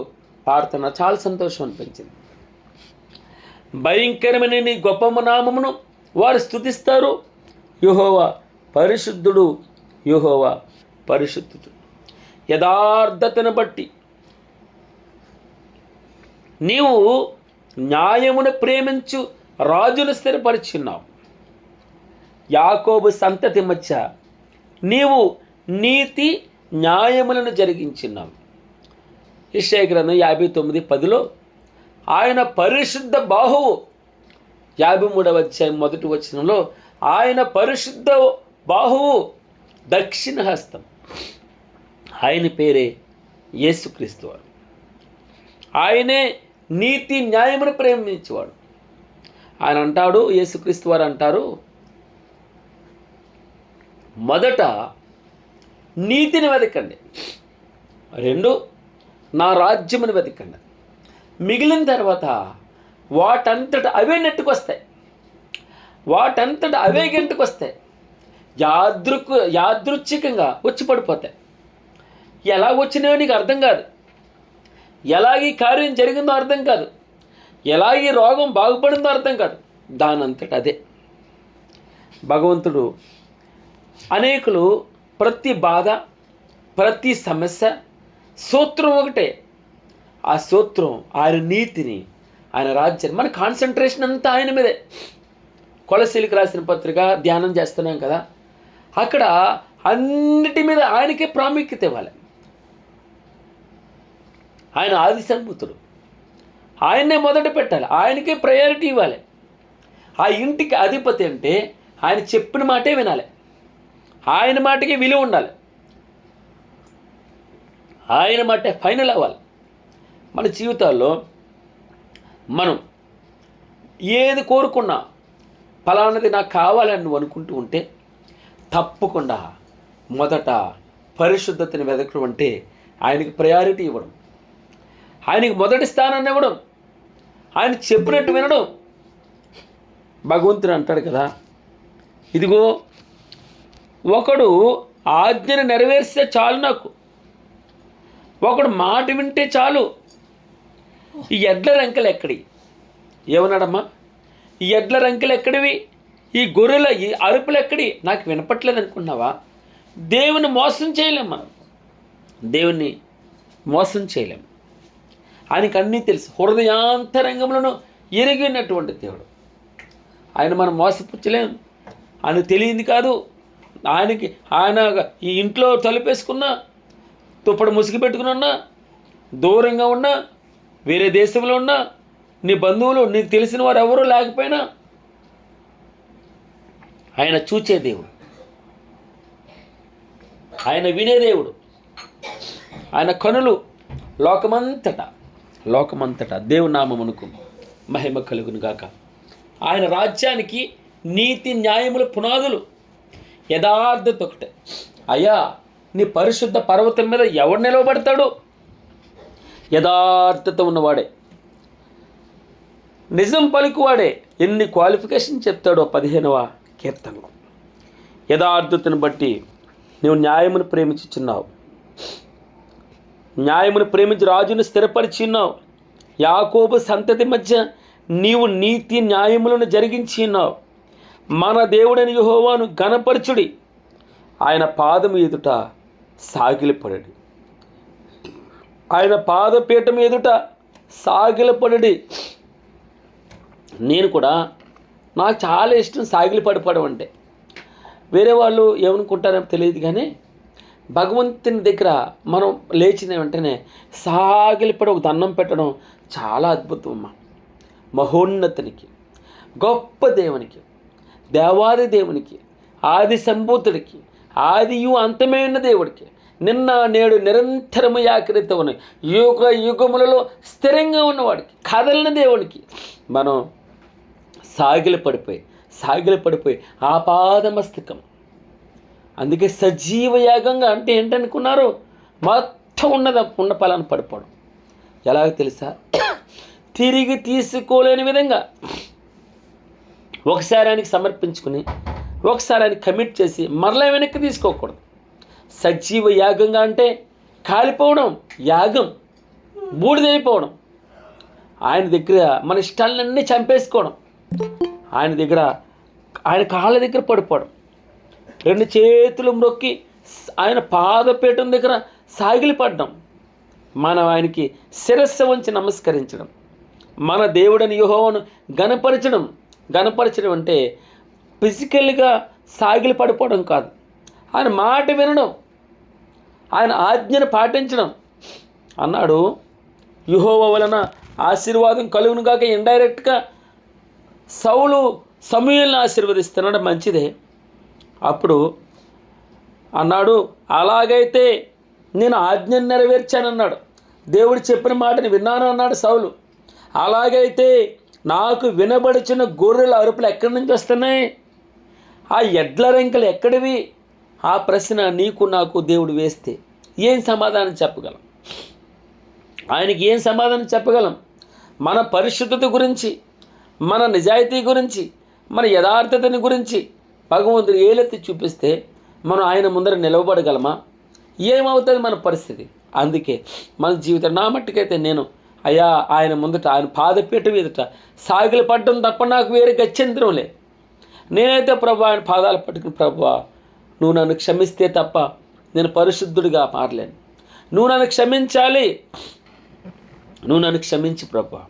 పాడుతున్నారు. చాలా సంతోషం అనిపించింది. భయంకరమైన నీ గొప్ప నామమును వారు స్తుతిస్తారు. యెహోవా పరిశుద్ధుడు, యెహోవా పరిశుద్ధుడు. యథార్థతను బట్టి నీవు న్యాయమును ప్రేమించు రాజును స్థిరపరిచున్నావు. యాకోబు సంతతి మధ్య నీవు నీతి న్యాయములను జరిగించున్నావు. యెషయా గ్రంథం 59:10 ఆయన పరిశుద్ధ బాహువు. 53వ అధ్యాయం 1వ వచనంలో ఆయన పరిశుద్ధ బాహువు, దక్షిణ హస్తం. ఆయన పేరే యేసుక్రీస్తు వారు. ఆయనే నీతి న్యాయమును ప్రేమించేవాడు. ఆయన అంటాడు, యేసుక్రీస్తు వారు అంటారు, మొదట నీతిని వెతకండి, 2 నా రాజ్యమును వెతకండి, మిగిలిన తర్వాత వాటంతట అవే నెట్టుకొస్తాయి, వాటంతట అవే గంటుకొస్తాయి. యాదృచ్ఛికంగా వచ్చి పడిపోతాయి. ఎలా వచ్చినాయో నీకు అర్థం కాదు, ఎలాగీ కార్యం జరిగిందో అర్థం కాదు, ఎలాగీ రోగం బాగుపడిందో అర్థం కాదు. దానంతట అదే. భగవంతుడు అనేకులు ప్రతి బాధ, ప్రతి సమస్య సూత్రం ఒకటే. ఆ సూత్రం ఆయన నీతిని, ఆయన రాజ్యాన్ని. మన కాన్సన్ట్రేషన్ అంతా ఆయన మీదే. కొలసీలకు రాసిన పత్రిక ధ్యానం చేస్తున్నాం కదా, అక్కడ అన్నిటి మీద ఆయనకే ప్రాముఖ్యత ఇవ్వాలి. ఆయన ఆది సంభూతుడు, ఆయన్నే మొదట పెట్టాలి, ఆయనకే ప్రయారిటీ ఇవ్వాలి. ఆ ఇంటికి అధిపతి అంటే ఆయన చెప్పిన మాటే వినాలి, ఆయన మాటకి విలువ ఉండాలి, ఆయన మాటే ఫైనల్ అవ్వాలి. మన జీవితాల్లో మనం ఏది కోరుకున్నా ఫలానది నాకు కావాలని నువ్వు అనుకుంటూ ఉంటే తప్పకుండా మొదట పరిశుద్ధతని వెతకడం అంటే ఆయనకి ప్రయారిటీ ఇవ్వడం, ఆయనకి మొదటి స్థానాన్ని ఇవ్వడం, ఆయన చెప్పినట్టు వినడం. భగవంతుడు అంటాడు కదా, ఇదిగో ఒకడు ఆజ్ఞను నెరవేర్స్తే చాలు, నాకు ఒకడు మాట వింటే చాలు. ఈ ఎడ్ల రంకెలు ఎక్కడి? ఏమన్నాడమ్మా? ఈ ఎడ్ల రంకెలు ఎక్కడివి? ఈ గొర్రెల ఈ అరుపులు ఎక్కడి? నాకు వినపట్లేదు అనుకున్నావా? దేవుని మోసం చేయలేం, మనం దేవుణ్ణి మోసం చేయలేం. ఆయనకు అన్నీ తెలుసు, హృదయాంతరంగములను ఎరిగినటువంటి దేవుడు. ఆయన మనం మోసపుచ్చలేం, ఆయనకు తెలియంది కాదు. ఆయన ఈ ఇంట్లో తలుపేసుకున్నా, తుప్పడు ముసుగు పెట్టుకుని ఉన్నా, దూరంగా ఉన్నా, వేరే దేశంలో ఉన్నా, నీ బంధువులు నీకు తెలిసిన వారు ఎవరూ లేకపోయినా ఆయన చూచే దేవుడు, ఆయన వినే దేవుడు. ఆయన కనులు లోకమంతటా దేవుని నామమునకు మహిమ కలుగును గాక. ఆయన రాజ్యానికి నీతి న్యాయముల పునాదులు, యథార్థత ఒకటే. అయ్యా, నీ పరిశుద్ధ పర్వతం మీద ఎవడు నిలవబడతాడు? యథార్థత ఉన్నవాడే, నిజం పలుకువాడే. ఎన్ని క్వాలిఫికేషన్ చెప్తాడో 15వ కీర్తనలో. యథార్థతను బట్టి నువ్వు న్యాయమును ప్రేమించుచున్నావు, న్యాయమును ప్రేమించి రాజును స్థిరపరిచి ఉన్నావు. యాకోబు సంతతి మధ్య నీవు నీతి న్యాయములను జరిగించి ఉన్నావు. మన దేవుడని యెహోవాను ఘనపరచుడి, ఆయన పాదము ఎదుట సాగిలపడడి, ఆయన పాదపీఠం ఎదుట సాగిలపడడి. నేను కూడా, నాకు చాలా ఇష్టం సాగిలపడిపడం అంటే. వేరే వాళ్ళు ఏమనుకుంటారో తెలియదు, కానీ భగవంతుని దగ్గర మనం లేచిన వెంటనే సాగిలపడి ఒక దండం పెట్టడం చాలా అద్భుతం అమ్మ. మహోన్నతునికి, గొప్ప దేవునికి, దేవాది దేవునికి, ఆది సంభూతుడికి, ఆదియు అంతమైన దేవుడికి, నిన్న నేడు నిరంతరము ఏకరీత ఉన్నాయి, యుగ యుగములలో స్థిరంగా ఉన్నవాడికి, కదలిన దేవునికి మనం సాగిలపడిపోయి ఆపాదమస్తకం. అందుకే సజీవ యాగంగా అంటే ఏంటనుకున్నారు? మొత్తం ఉన్న ఫలాన్ని పడిపోవడం. ఎలాగో తెలుసా? తిరిగి తీసుకోలేని విధంగా ఒకసారి ఆయనకి సమర్పించుకుని, ఒకసారి ఆయన కమిట్ చేసి మరలా వెనక్కి తీసుకోకూడదు. సజీవ యాగంగా అంటే కాలిపోవడం, యాగం బూడిదైపోవడం. ఆయన దగ్గర మన ఇష్టాలన్నీ చంపేసుకోవడం, ఆయన దగ్గర, ఆయన కాళ్ళ దగ్గర పడిపోవడం, 2 చేతులు మ్రొక్కి ఆయన పాదపీఠం దగ్గర సాగిలిపడడం, మనం ఆయనకి శిరస్సు వంచి నమస్కరించడం, మన దేవుడని యెహోవాను గణపరచడం అంటే ఫిజికల్గా సాగిలి పడిపోవడం కాదు, ఆయన మాట వినడం, ఆయన ఆజ్ఞను పాటించడం. అన్నాడు, యెహోవా వలన ఆశీర్వాదం కలుగును గాక. ఇండైరెక్ట్గా సౌలు సమూయేలును ఆశీర్వదిస్తున్నాడు, మంచిదే. అప్పుడు అన్నాడు, అలాగైతే నేను ఆజ్ఞను నెరవేర్చానన్నాడు. దేవుడు చెప్పిన మాటని విన్నాను అన్నాడు సౌలు. అలాగైతే నాకు వినబడిచిన గొర్రెల అరుపులు ఎక్కడి నుంచి వస్తున్నాయి? ఆ ఎడ్ల రెంకలు ఎక్కడివి? ఆ ప్రశ్న నీకు నాకు దేవుడు వేస్తే ఏం సమాధానం చెప్పగలం? ఆయనకి ఏం సమాధానం చెప్పగలం? మన పరిశుద్ధత గురించి, మన నిజాయితీ గురించి, మన యథార్థతని గురించి భగవంతుడు ఏలెత్తి చూపిస్తే మనం ఆయన ముందర నిలవబడగలమా? ఏమవుతుంది మన పరిస్థితి? అందుకే మన జీవితం, నా మట్టుకైతే నేను అయ్యా ఆయన ముందట, ఆయన పాదపీఠం ఎదుట సాగిలి పడ్డం తప్ప నాకు వేరే గత్యంతరం లేదు. నేనైతే ప్రభు ఆయన పాదాలు పట్టుకుని, ప్రభువా నువ్వు నన్ను క్షమిస్తే తప్ప నేను పరిశుద్ధుడిగా మారలేను, నువ్వు నన్ను క్షమించాలి, నువ్వు నన్ను క్షమించి ప్రభువా.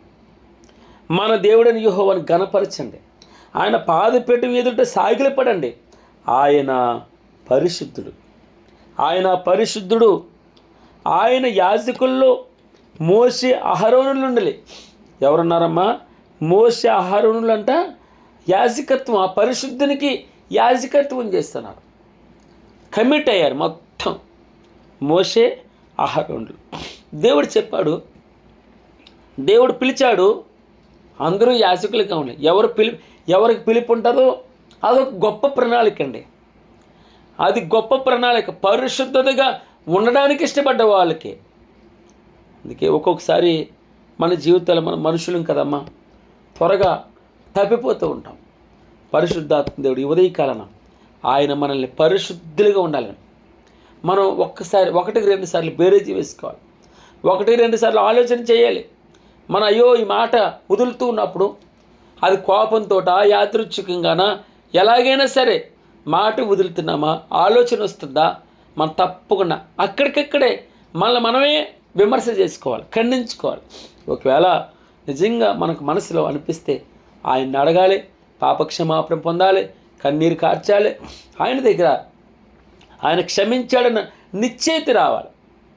మన దేవుడని యెహోవాను ఘనపరచండి, ఆయన పాదపీఠం ఎదుట సాగిలపడండి. ఆయన పరిశుద్ధుడు, ఆయన యాజకుల్లో మోషే అహరోనులు ఉండాలి. ఎవరున్నారమ్మా? మోషే అహరోనులు అంట యాజకత్వం, ఆ పరిశుద్ధునికి యాజకత్వం చేస్తున్నారు, కమిట్ అయ్యారు మొత్తం. మోషే అహరోనులు. దేవుడు చెప్పాడు, దేవుడు పిలిచాడు, అందరూ యాజకులుగా ఉన్నాయి. ఎవరికి పిలుపు ఉంటుందో అదొక గొప్ప ప్రణాళిక అండి. అది గొప్ప ప్రణాళిక, పరిశుద్ధతగా ఉండడానికి ఇష్టపడ్డ వాళ్ళకి. అందుకే ఒక్కొక్కసారి మన జీవితాలు, మన మనుషులం కదమ్మా, త్వరగా తప్పిపోతూ ఉంటాం. పరిశుద్ధాత్మ దేవుడు ఈ ఉదయకాలన ఆయన మనల్ని పరిశుద్ధులుగా ఉండాలని మనం 1-2 సార్లు బేరేజీ వేసుకోవాలి, 1-2 సార్లు ఆలోచన చేయాలి. మన అయ్యో ఈ మాట వదులుతూ ఉన్నప్పుడు అది కోపంతో, యాదృచ్ఛికంగానా, ఎలాగైనా సరే మాట వదులుతున్నామా, ఆలోచన వస్తుందా, మనం తప్పకుండా అక్కడికక్కడే మనమే విమర్శ చేసుకోవాలి, ఖండించుకోవాలి. ఒకవేళ నిజంగా మనకు మనసులో అనిపిస్తే ఆయన్ని అడగాలి, పాపక్షమాపణ పొందాలి, కన్నీరు కార్చాలి, ఆయన దగ్గర ఆయన క్షమించాడన్న నిశ్చయిత రావాలి.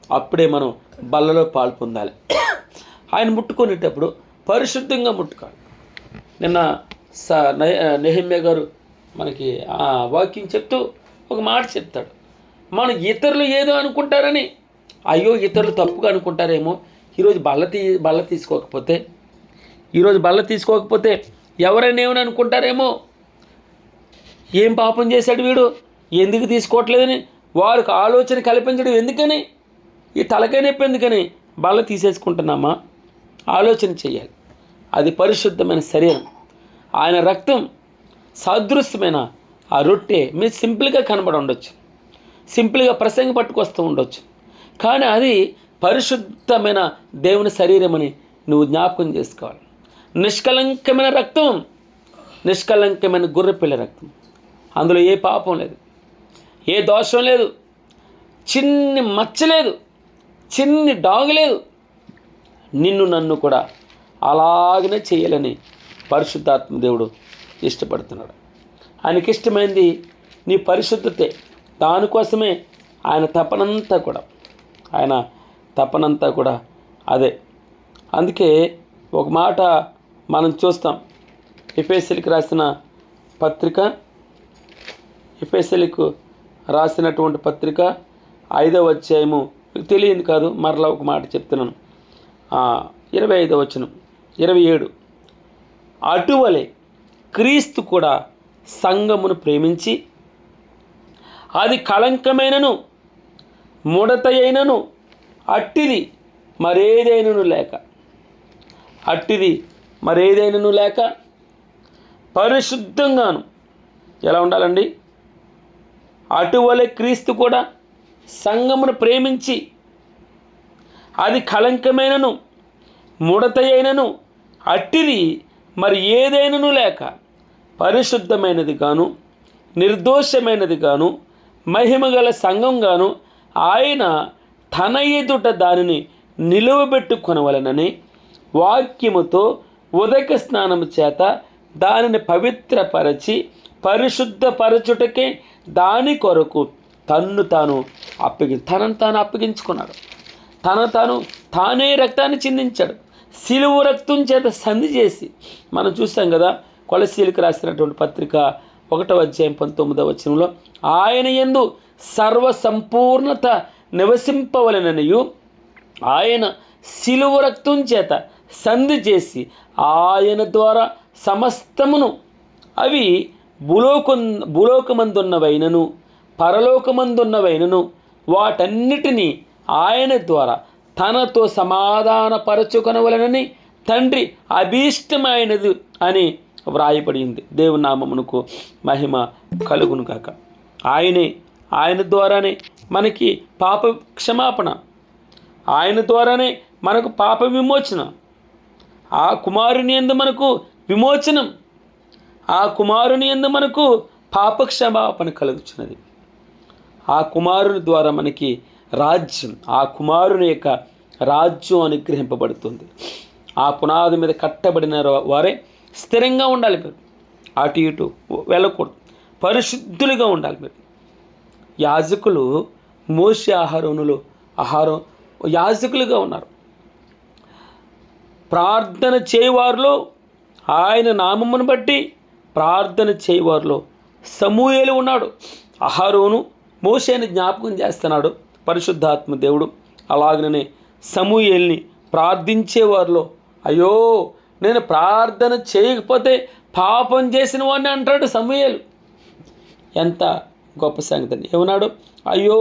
అప్పుడే మనం బల్లలో పాలు పొందాలి. ఆయన ముట్టుకునేటప్పుడు పరిశుద్ధంగా ముట్టుకోవాలి. నిన్న నెహెమ్యా గారు మనకి ఆ వాక్యం చెప్తూ ఒక మాట చెప్తాడు. మనం ఇతరులు ఏదో అనుకుంటారని, అయ్యో ఇతరులు తప్పుగా అనుకుంటారేమో, ఈరోజు బల్ల తీసుకోకపోతే ఎవరైనా ఏమని అనుకుంటారేమో, ఏం పాపం చేశాడు వీడు, ఎందుకు తీసుకోవట్లేదని వారికి ఆలోచన కల్పించడం ఎందుకని, ఈ తలకాయ నొప్పి ఎందుకని బల్ల తీసేసుకుంటున్నామా? ఆలోచన చేయాలి. అది పరిశుద్ధమైన శరీరం, ఆయన రక్తం సాదృశ్యమైన ఆ రొట్టె మీరు సింపుల్గా కనబడి ఉండొచ్చు, సింపుల్గా ప్రసంగి పట్టుకొస్తూ ఉండొచ్చు, కానీ అది పరిశుద్ధమైన దేవుని శరీరం అని నువ్వు జ్ఞాపకం చేసుకోవాలి. నిష్కలంకమైన రక్తం, నిష్కలంకమైన గొర్రెపిల్ల రక్తం, అందులో ఏ పాపం లేదు, ఏ దోషం లేదు, చిన్ని మచ్చ లేదు, చిన్ని డాగు లేదు. నిన్ను నన్ను కూడా అలాగనే చేయాలని పరిశుద్ధాత్మ దేవుడు ఇష్టపడుతున్నాడు. ఆయనకి ఇష్టమైంది నీ పరిశుద్ధతే. దానికోసమే ఆయన తపనంతా కూడా అదే. అందుకే ఒక మాట మనం చూస్తాం, ఎఫెసీయులకు రాసినటువంటి పత్రిక 5వ అధ్యాయము, మీకు తెలియదు కాదు, మరలా ఒక మాట చెప్తున్నాను. 25వ వచనం, 27, అటువలే క్రీస్తు కూడా సంఘమును ప్రేమించి అది కళంకమైనను ముడతయైనను అట్టిది మరేదైనను లేక పరిశుద్ధంగాను. ఎలా ఉండాలండి? అటువలే క్రీస్తు కూడా సంఘమును ప్రేమించి అది కళంకమైనను ముడతయైనను అట్టిది మరి ఏదైనను లేక పరిశుద్ధమైనది గాను నిర్దోషమైనది గాను మహిమగల సంఘం గాను ఆయన తన ఎదుట దానిని నిలువబెట్టుకొనవలెనని వాక్యముతో ఉదక స్నానము చేత దానిని పవిత్రపరచి పరిశుద్ధపరచుటకే దాని కొరకు తనను తాను అప్పగించుకున్నాడు. తానే రక్తాన్ని చిందించాడు. సిలువ రక్తం చేత సంధి చేసి మనం చూస్తాం కదా, కొలసీలకు రాసినటువంటి పత్రిక 1వ అధ్యాయం 19వ వచనంలో, ఆయన యందు సర్వ సంపూర్ణత నివసింపవలెననియు ఆయన సిలువ రక్తం చేత సంధి చేసి ఆయన ద్వారా సమస్తమును, అవి భూలోకమందున్నవైనను పరలోకమందున్నవైనను వాటన్నిటినీ ఆయన ద్వారా తనతో సమాధానపరచుకొనవలెనని తండ్రి అభీష్టమైనది అని వ్రాయబడింది. దేవుని నామమునకు మహిమ కలుగును గాక. ఆయన ద్వారానే మనకి పాప క్షమాపణ, ఆయన ద్వారానే మనకు పాప విమోచన, ఆ కుమారుని యందు మనకు విమోచనం, ఆ కుమారుని యందు మనకు పాప క్షమాపణ కలుగుచున్నది. ఆ కుమారుని ద్వారా మనకి రాజ్యం, ఆ కుమారుని యొక్క రాజ్యం అనుగ్రహింపబడుతుంది. ఆ పునాది మీద కట్టబడిన వారే స్థిరంగా ఉండాలి. మీరు అటు ఇటు వెళ్ళకూడదు, పరిశుద్ధులుగా ఉండాలి. మీరు యాజకులు, మోషే యాజకులుగా ఉన్నారు. ప్రార్థన చేయవారిలో, ఆయన నామమును బట్టి ప్రార్థన చేయవారిలో సమూయేలు ఉన్నాడు. అహరోను మోషేని జ్ఞాపకం చేస్తున్నాడు పరిశుద్ధాత్మ దేవుడు. అలాగనే సమూయేల్ని ప్రార్థించేవారిలో, అయ్యో నేను ప్రార్థన చేయకపోతే పాపం చేసిన వాడిని అంటాడు సమూయేలు. ఎంత గొప్ప సంగతి! ఏమన్నాడు? అయ్యో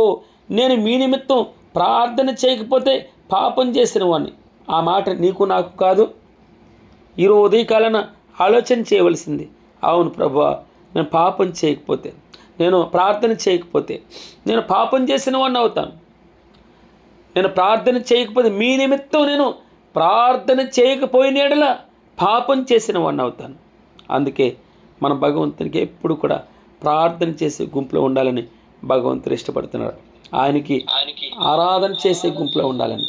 నేను మీ నిమిత్తం ప్రార్థన చేయకపోతే పాపం చేసిన వాడిని. ఆ మాట నీకు నాకు కాదు. ఈరోజు ఉదయకాలన ఆలోచన చేయవలసింది, అవును ప్రభువా, నేను పాపం చేయకపోతే, నేను ప్రార్థన చేయకపోతే నేను పాపం చేసిన వాడిని అవుతాను. నేను ప్రార్థన చేయకపోతే, మీ నిమిత్తం నేను ప్రార్థన చేయకపోయిన యెడల పాపం చేసిన వాడిని అవుతాను. అందుకే మన భగవంతునికి ఎప్పుడు కూడా ప్రార్థన చేసే గుంపులో ఉండాలని భగవంతుడు ఇష్టపడుతున్నాడు. ఆయనకి ఆరాధన చేసే గుంపులో ఉండాలని.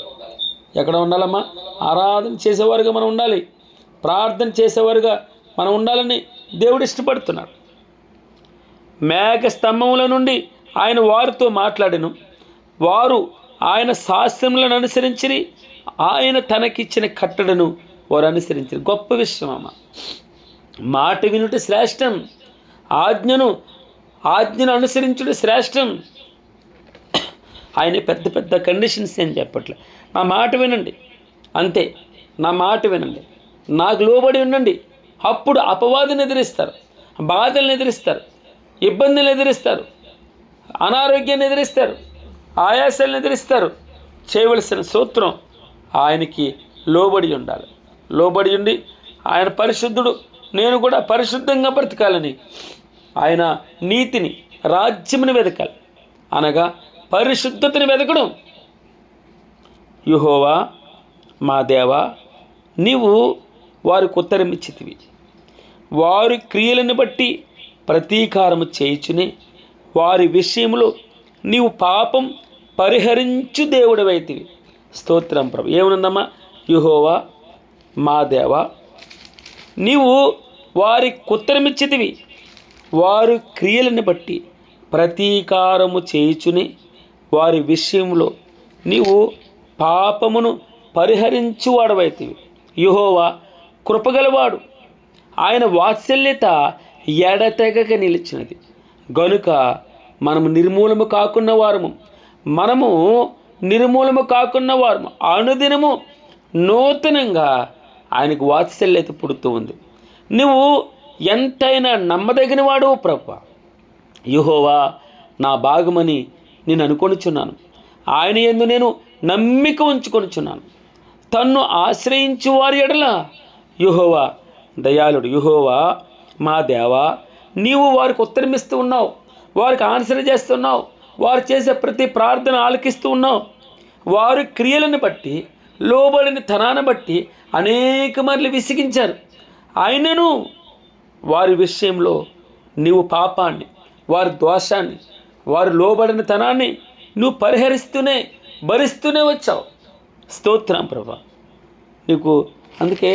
ఎక్కడ ఉండాలమ్మా? ఆరాధన చేసేవారుగా మనం ఉండాలి, ప్రార్థన చేసేవారుగా మనం ఉండాలని దేవుడు ఇష్టపడుతున్నాడు. మేఘ స్తంభముల నుండి ఆయన వారితో మాట్లాడెను, వారు ఆయన శాస్త్రములను అనుసరించి ఆయన తనకిచ్చిన కట్టడను వారు అనుసరించారు. గొప్ప విషయం అమ్మ. మాట వినుట శ్రేష్టం, ఆజ్ఞను అనుసరించుడు శ్రేష్టం. ఆయన పెద్ద పెద్ద కండిషన్స్ ఏం చెప్పట్లే. నా మాట వినండి, అంతే. నా మాట వినండి, నాకు లోబడి ఉండండి. అప్పుడు అపవాదిని ఎదిరిస్తారు, బాధలను ఎదిరిస్తారు, ఇబ్బందులను ఎదిరిస్తారు, అనారోగ్యాన్ని ఎదిరిస్తారు, ఆయాసాలను ఎదిరిస్తారు. చేయవలసిన సూత్రం ఆయనకి లోబడి ఉండాలి. లోబడి ఉండి ఆయన పరిశుద్ధుడు, నేను కూడా పరిశుద్ధంగా బ్రతకాలని ఆయన నీతిని, రాజ్యముని వెతకాలి. అనగా పరిశుద్ధతని వెతకడం. యెహోవా మా దేవా, నీవు వారికి ఉత్తరం ఇచ్చితివి, వారి క్రియలను బట్టి ప్రతీకారము చేయుచుని వారి విషయంలో నీవు పాపం పరిహరించు దేవుడవైతివి. స్తోత్రం ప్రభు. ఏమనుందమ్మా? యెహోవా మా దేవా, నీవు వారికి ఉత్తరమిచ్చితివి, వారి క్రియలను బట్టి ప్రతీకారము చేయుచుని వారి విషయంలో నీవు పాపమును పరిహరించువాడవైతివి. యెహోవా కృపగలవాడు, ఆయన వాత్సల్యత ఎడతెగక నిలిచినది. గనుక మనము నిర్మూలము కాకున్న వారము అనుదినము నూతనంగా ఆయనకు వాత్సల్యత పుడుతూ ఉంది. నువ్వు ఎంతైనా నమ్మదగిన వాడవు ప్రభువా. యెహోవా నా భాగమని నేను అనుకొనుచున్నాను. ఆయన యందు నేను నమ్మిక ఉంచుకొనుచున్నాను. తన్ను ఆశ్రయించు వారి ఎడల యెహోవా దయాళుడు. యెహోవా మా దేవా, నీవు వారికి ఉత్తరమిస్తూ ఉన్నావు, వారికి ఆన్సర్ చేస్తున్నావు, వారు చేసే ప్రతి ప్రార్థన ఆలకిస్తూ ఉన్నావు. వారి క్రియలను బట్టి, లోబడిన తనాన్ని బట్టి అనేక మార్లు విసిగించారు. ఆయనను వారి విషయంలో నీవు పాపాన్ని, వారి దోషాన్ని, వారి లోబడిన తనాన్ని నువ్వు భరిస్తూనే వచ్చావు. స్తోత్రం ప్రభా. నీకు అందుకే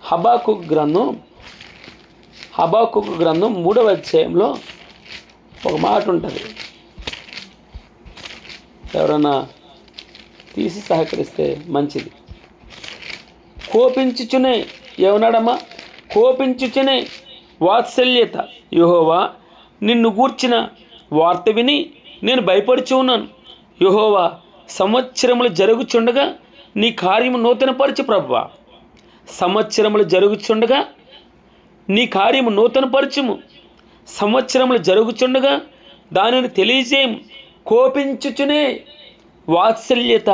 హబాకుకు గ్రంథం 3వ అధ్యాయంలో ఒక మాట ఉంటుంది. ఎవరన్నా తీసి సహకరిస్తే మంచిది. కోపించుచునే ఏమన్నాడమ్మా? కోపించుచునే వాత్సల్యత. యెహోవా నిన్ను గూర్చిన వార్త విని నేను భయపడుచు ఉన్నాను. యెహోవా సంవత్సరములు జరుగుచుండగా నీ కార్యము నూతనపరచు ప్రభువా. సంవత్సరములు జరుగుచుండగా నీ కార్యము నూతనపరచుము. సంవత్సరములు జరుగుచుండగా దానిని తెలియజేయము. కోపించుచునే వాత్సల్యత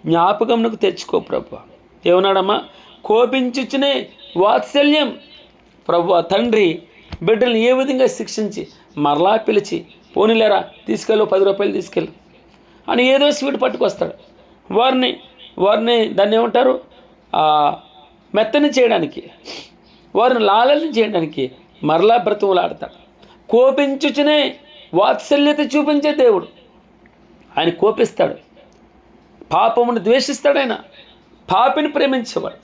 జ్ఞాపకమునకు తెచ్చుకో ప్రభువా. ఏమన్నాడమ్మా? కోపించుచునే వాత్సల్యం. ప్రభువా తండ్రి బిడ్డల్ని ఏ విధంగా శిక్షించి మరలా పిలిచి, పోనీలేరా తీసుకెళ్ళు, 10 రూపాయలు తీసుకెళ్ళు అని ఏదో స్వీట్ పట్టుకొస్తాడు. వారిని దాన్ని ఏమంటారు, మెత్తని చేయడానికి, వారిని లాలన చేయడానికి మరలా బ్రతుములాడతాడు. కోపించుచునే వాత్సల్యత చూపించే దేవుడు. ఆయన కోపిస్తాడు, పాపమును ద్వేషిస్తాడు. పాపిని ప్రేమించేవాడు.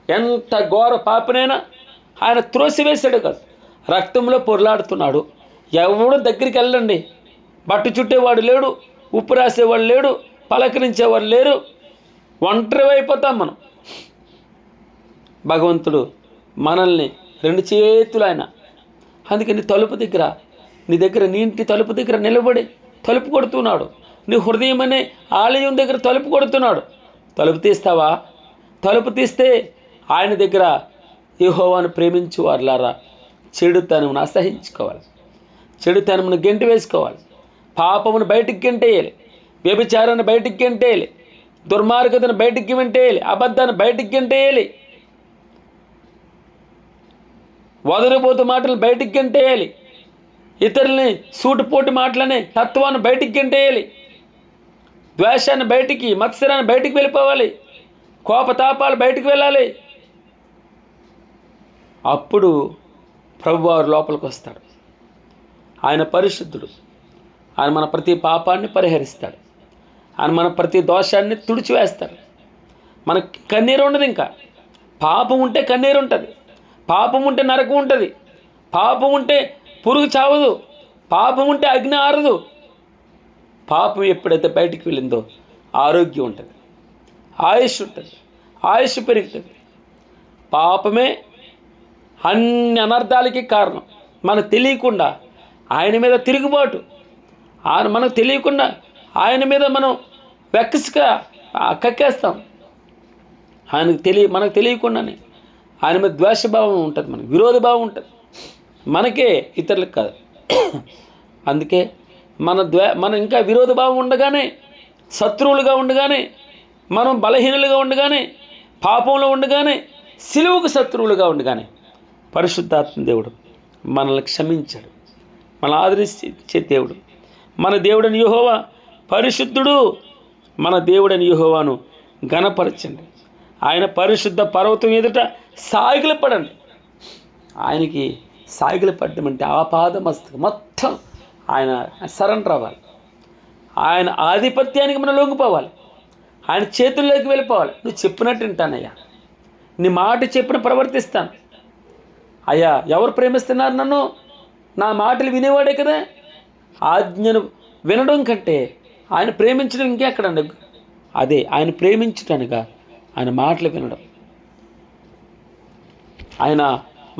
ఎంత ఘోర పాపినైనా ఆయన త్రోసివేశాడు కాదు, రక్తంలో పొరలాడుతున్నాడు. ఎవడు దగ్గరికి వెళ్ళండి, బట్టు చుట్టేవాడు లేడు, ఉప్పు రాసేవాడు లేడు, పలకరించేవాడు లేరు, ఒంటరి అయిపోతాం మనం. భగవంతుడు మనల్ని 2 చేతులు ఆయన. అందుకని నీ ఇంటి తలుపు దగ్గర నిలబడి తలుపు కొడుతున్నాడు. నీ హృదయం అనే ఆలయం దగ్గర తలుపు కొడుతున్నాడు. తలుపు తీస్తావా? తలుపు తీస్తే ఆయన దగ్గర యెహోవాను ప్రేమించు వారులారా, చెడుతనమును అసహించుకోవాలి, చెడుతనమును గెంటి వేసుకోవాలి, పాపమును బయటికి గెంటేయాలి, వ్యభిచారాన్ని బయటికి గెంటేయాలి, దుర్మార్గతను బయటికి గెంటేయాలి, అబద్ధాన్ని బయటికి గెంటేయాలి, వదరబోతు మాటలు బయటికి గెంటేయాలి, ఇతరుల్ని సూటుపోటు మాటలనే తత్వాన్ని బయటికి గెంటేయాలి, ద్వేషాన్ని బయటికి, మత్సరాన్ని బయటికి వెళ్ళిపోవాలి, కోపతాపాలు బయటికి వెళ్ళాలి. అప్పుడు ప్రభువారు లోపలికి వస్తాడు. ఆయన పరిశుద్ధుడు. ఆయన మన ప్రతి పాపాన్ని పరిహరిస్తాడు. ఆయన మన ప్రతి దోషాన్ని తుడిచివేస్తాడు. మనకి కన్నీరు ఉండదు. ఇంకా పాపం ఉంటే కన్నీరు ఉంటుంది, పాపం ఉంటే నరకం ఉంటుంది, పాపం ఉంటే పురుగు చావదు, పాపం ఉంటే అగ్ని ఆరదు. పాపం ఎప్పుడైతే బయటికి వెళ్ళిందో ఆరోగ్యం ఉంటుంది, ఆయుష్ ఉంటుంది, ఆయుష్ పెరుగుతుంది. పాపమే అన్ని అనర్థాలకి కారణం. మనకు తెలియకుండా ఆయన మీద తిరుగుబాటు, మనకు తెలియకుండా ఆయన మీద మనం వెక్కసుగా కక్కేస్తాం. మనకు తెలియకుండానే ఆయన మీద ద్వేషభావం ఉంటుంది, మనకి విరోధ భావం ఉంటుంది, మనకే, ఇతరులకు కాదు. అందుకే మనం ఇంకా విరోధ భావం ఉండగానే, శత్రువులుగా ఉండగానే, మనం బలహీనులుగా ఉండగానే, పాపంలో ఉండగానే, సిలువకు శత్రువులుగా ఉండగానే పరిశుద్ధాత్మ దేవుడు మనల్ని క్షమించాడు, మనల్ని ఆదరించే దేవుడు. మన దేవుడని యెహోవా పరిశుద్ధుడు. మన దేవుడని యెహోవాను ఘనపరచండి. ఆయన పరిశుద్ధ పర్వతం ఎదుట సాగిలపడండి. ఆయనకి సాగిలపడడం అంటే ఆపాదమస్తకం మొత్తం ఆయన సరెండర్ అవ్వాలి. ఆయన ఆధిపత్యానికి మనం లొంగిపోవాలి. ఆయన చేతుల్లోకి వెళ్ళిపోవాలి. నువ్వు చెప్పినట్టు వింటానయ్యా, నీ మాట చెప్పిన ప్రవర్తిస్తాను అయ్యా. ఎవరు ప్రేమిస్తున్నారు నన్ను? నా మాటలు వినేవాడే కదా. ఆజ్ఞను వినడం కంటే ఆయన ప్రేమించడం ఇంకెక్కడండి? అదే ఆయన ప్రేమించటానుగా ఆయన మాటలు వినడం. ఆయన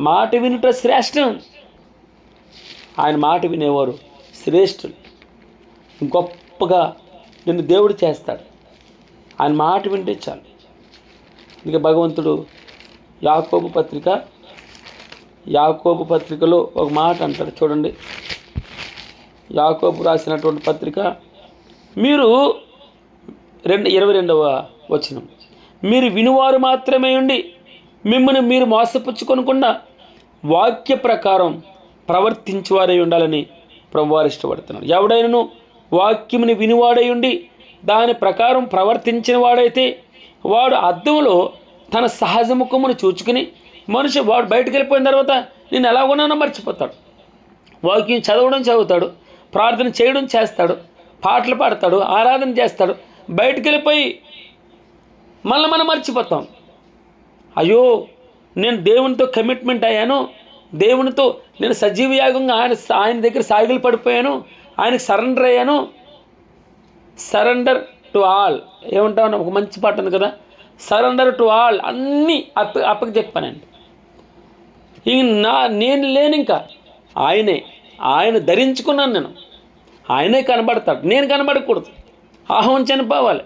మాట వినుట శ్రేష్టం. ఆయన మాట వినేవారు శ్రేష్ఠులు. గొప్పగా నిన్ను దేవుడు చేస్తాడు. ఆయన మాట వింటే చాలు. ఇక భగవంతుడు యాకోబు పత్రికలో ఒక మాట అంటాడు చూడండి. యాకోబు రాసినటువంటి పత్రిక మీరు 22వ వచనం, మీరు వినువారు మాత్రమే ఉండి మిమ్మల్ని మీరు మోసపుచ్చుకొనకుండా వాక్య ప్రకారం ప్రవర్తించేవారై ఉండాలని ప్రభువారు ఇష్టపడుతున్నాడు. ఎవడైనను వాక్యముని వినివాడై ఉండి దాని ప్రకారం ప్రవర్తించిన వాడైతే వాడు అద్దంలో తన సహజ ముఖమును చూచుకుని వాడు బయటకు వెళ్ళిపోయిన తర్వాత నేను ఎలా ఉన్నానో మర్చిపోతాడు. వాక్యం చదువుతాడు, ప్రార్థన చేయడం చేస్తాడు, పాటలు పాడతాడు, ఆరాధన చేస్తాడు. బయటకు వెళ్ళిపోయి మళ్ళీ మనం మర్చిపోతాం. అయ్యో, నేను దేవునితో కమిట్మెంట్ అయ్యాను, దేవునితో నేను సజీవ యాగంగా ఆయన దగ్గర సాగిలు పడిపోయాను, ఆయనకు సరెండర్ అయ్యాను. సరెండర్ టు ఆల్ ఏమంటావు? ఒక మంచి పాట ఉంది కదా, సరెండర్ టు ఆల్. అన్నీ అప్పకి చెప్పానండి. ఇంక నేను లేను, ఇంకా ఆయన ధరించుకున్నాను. ఆయనే కనబడతాడు, నేను కనబడకూడదు. అహం చనిపోవాలి,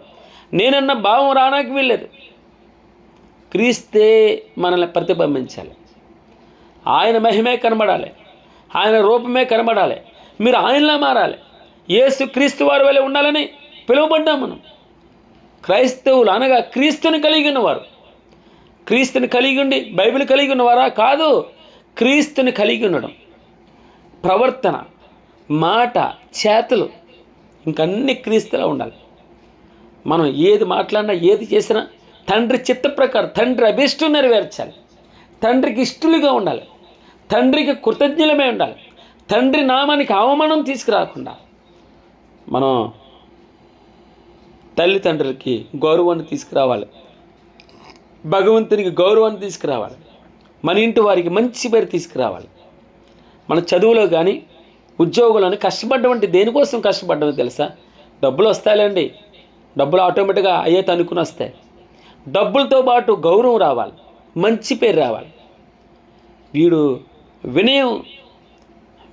నేనన్న భావం రానాకి వీల్లేదు. క్రీస్తే మనల్ని ప్రతిబింబించాలి. ఆయన మహిమే కనబడాలి, ఆయన రూపమే కనబడాలి. మీరు ఆయనలా మారాలి. యేసు క్రీస్తు వారి వలె ఉండాలని పిలువబడ్డాం మనం. క్రైస్తవులు అనగా క్రీస్తుని కలిగి ఉన్నవారు. క్రీస్తుని కలిగి ఉండి బైబిల్ కలిగి ఉన్నవారా? కాదు, క్రీస్తుని కలిగి ఉండడం. ప్రవర్తన, మాట, చేతులు ఇంకన్నీ క్రీస్తులా ఉండాలి. మనం ఏది మాట్లాడినా ఏది చేసినా తండ్రి చిత్త ప్రకారం, తండ్రి అభిష్టం నెరవేర్చాలి. తండ్రికి ఇష్టలుగా ఉండాలి, తండ్రికి కృతజ్ఞులమే ఉండాలి. తండ్రి నామానికి అవమానం తీసుకురాకుండా మనం తల్లిదండ్రులకి గౌరవాన్ని తీసుకురావాలి, భగవంతునికి గౌరవాన్ని తీసుకురావాలి, మన ఇంటి వారికి మంచి పేరు తీసుకురావాలి. మన చదువులో కానీ ఉద్యోగులను కష్టపడ్డమంటే దేనికోసం కష్టపడ్డమో తెలుసా? డబ్బులు వస్తాయండి, డబ్బులు ఆటోమేటిక్గా అయ్యే తనుకుని వస్తాయి. డబ్బులతో పాటు గౌరవం రావాలి, మంచి పేరు రావాలి. వీడు వినయం,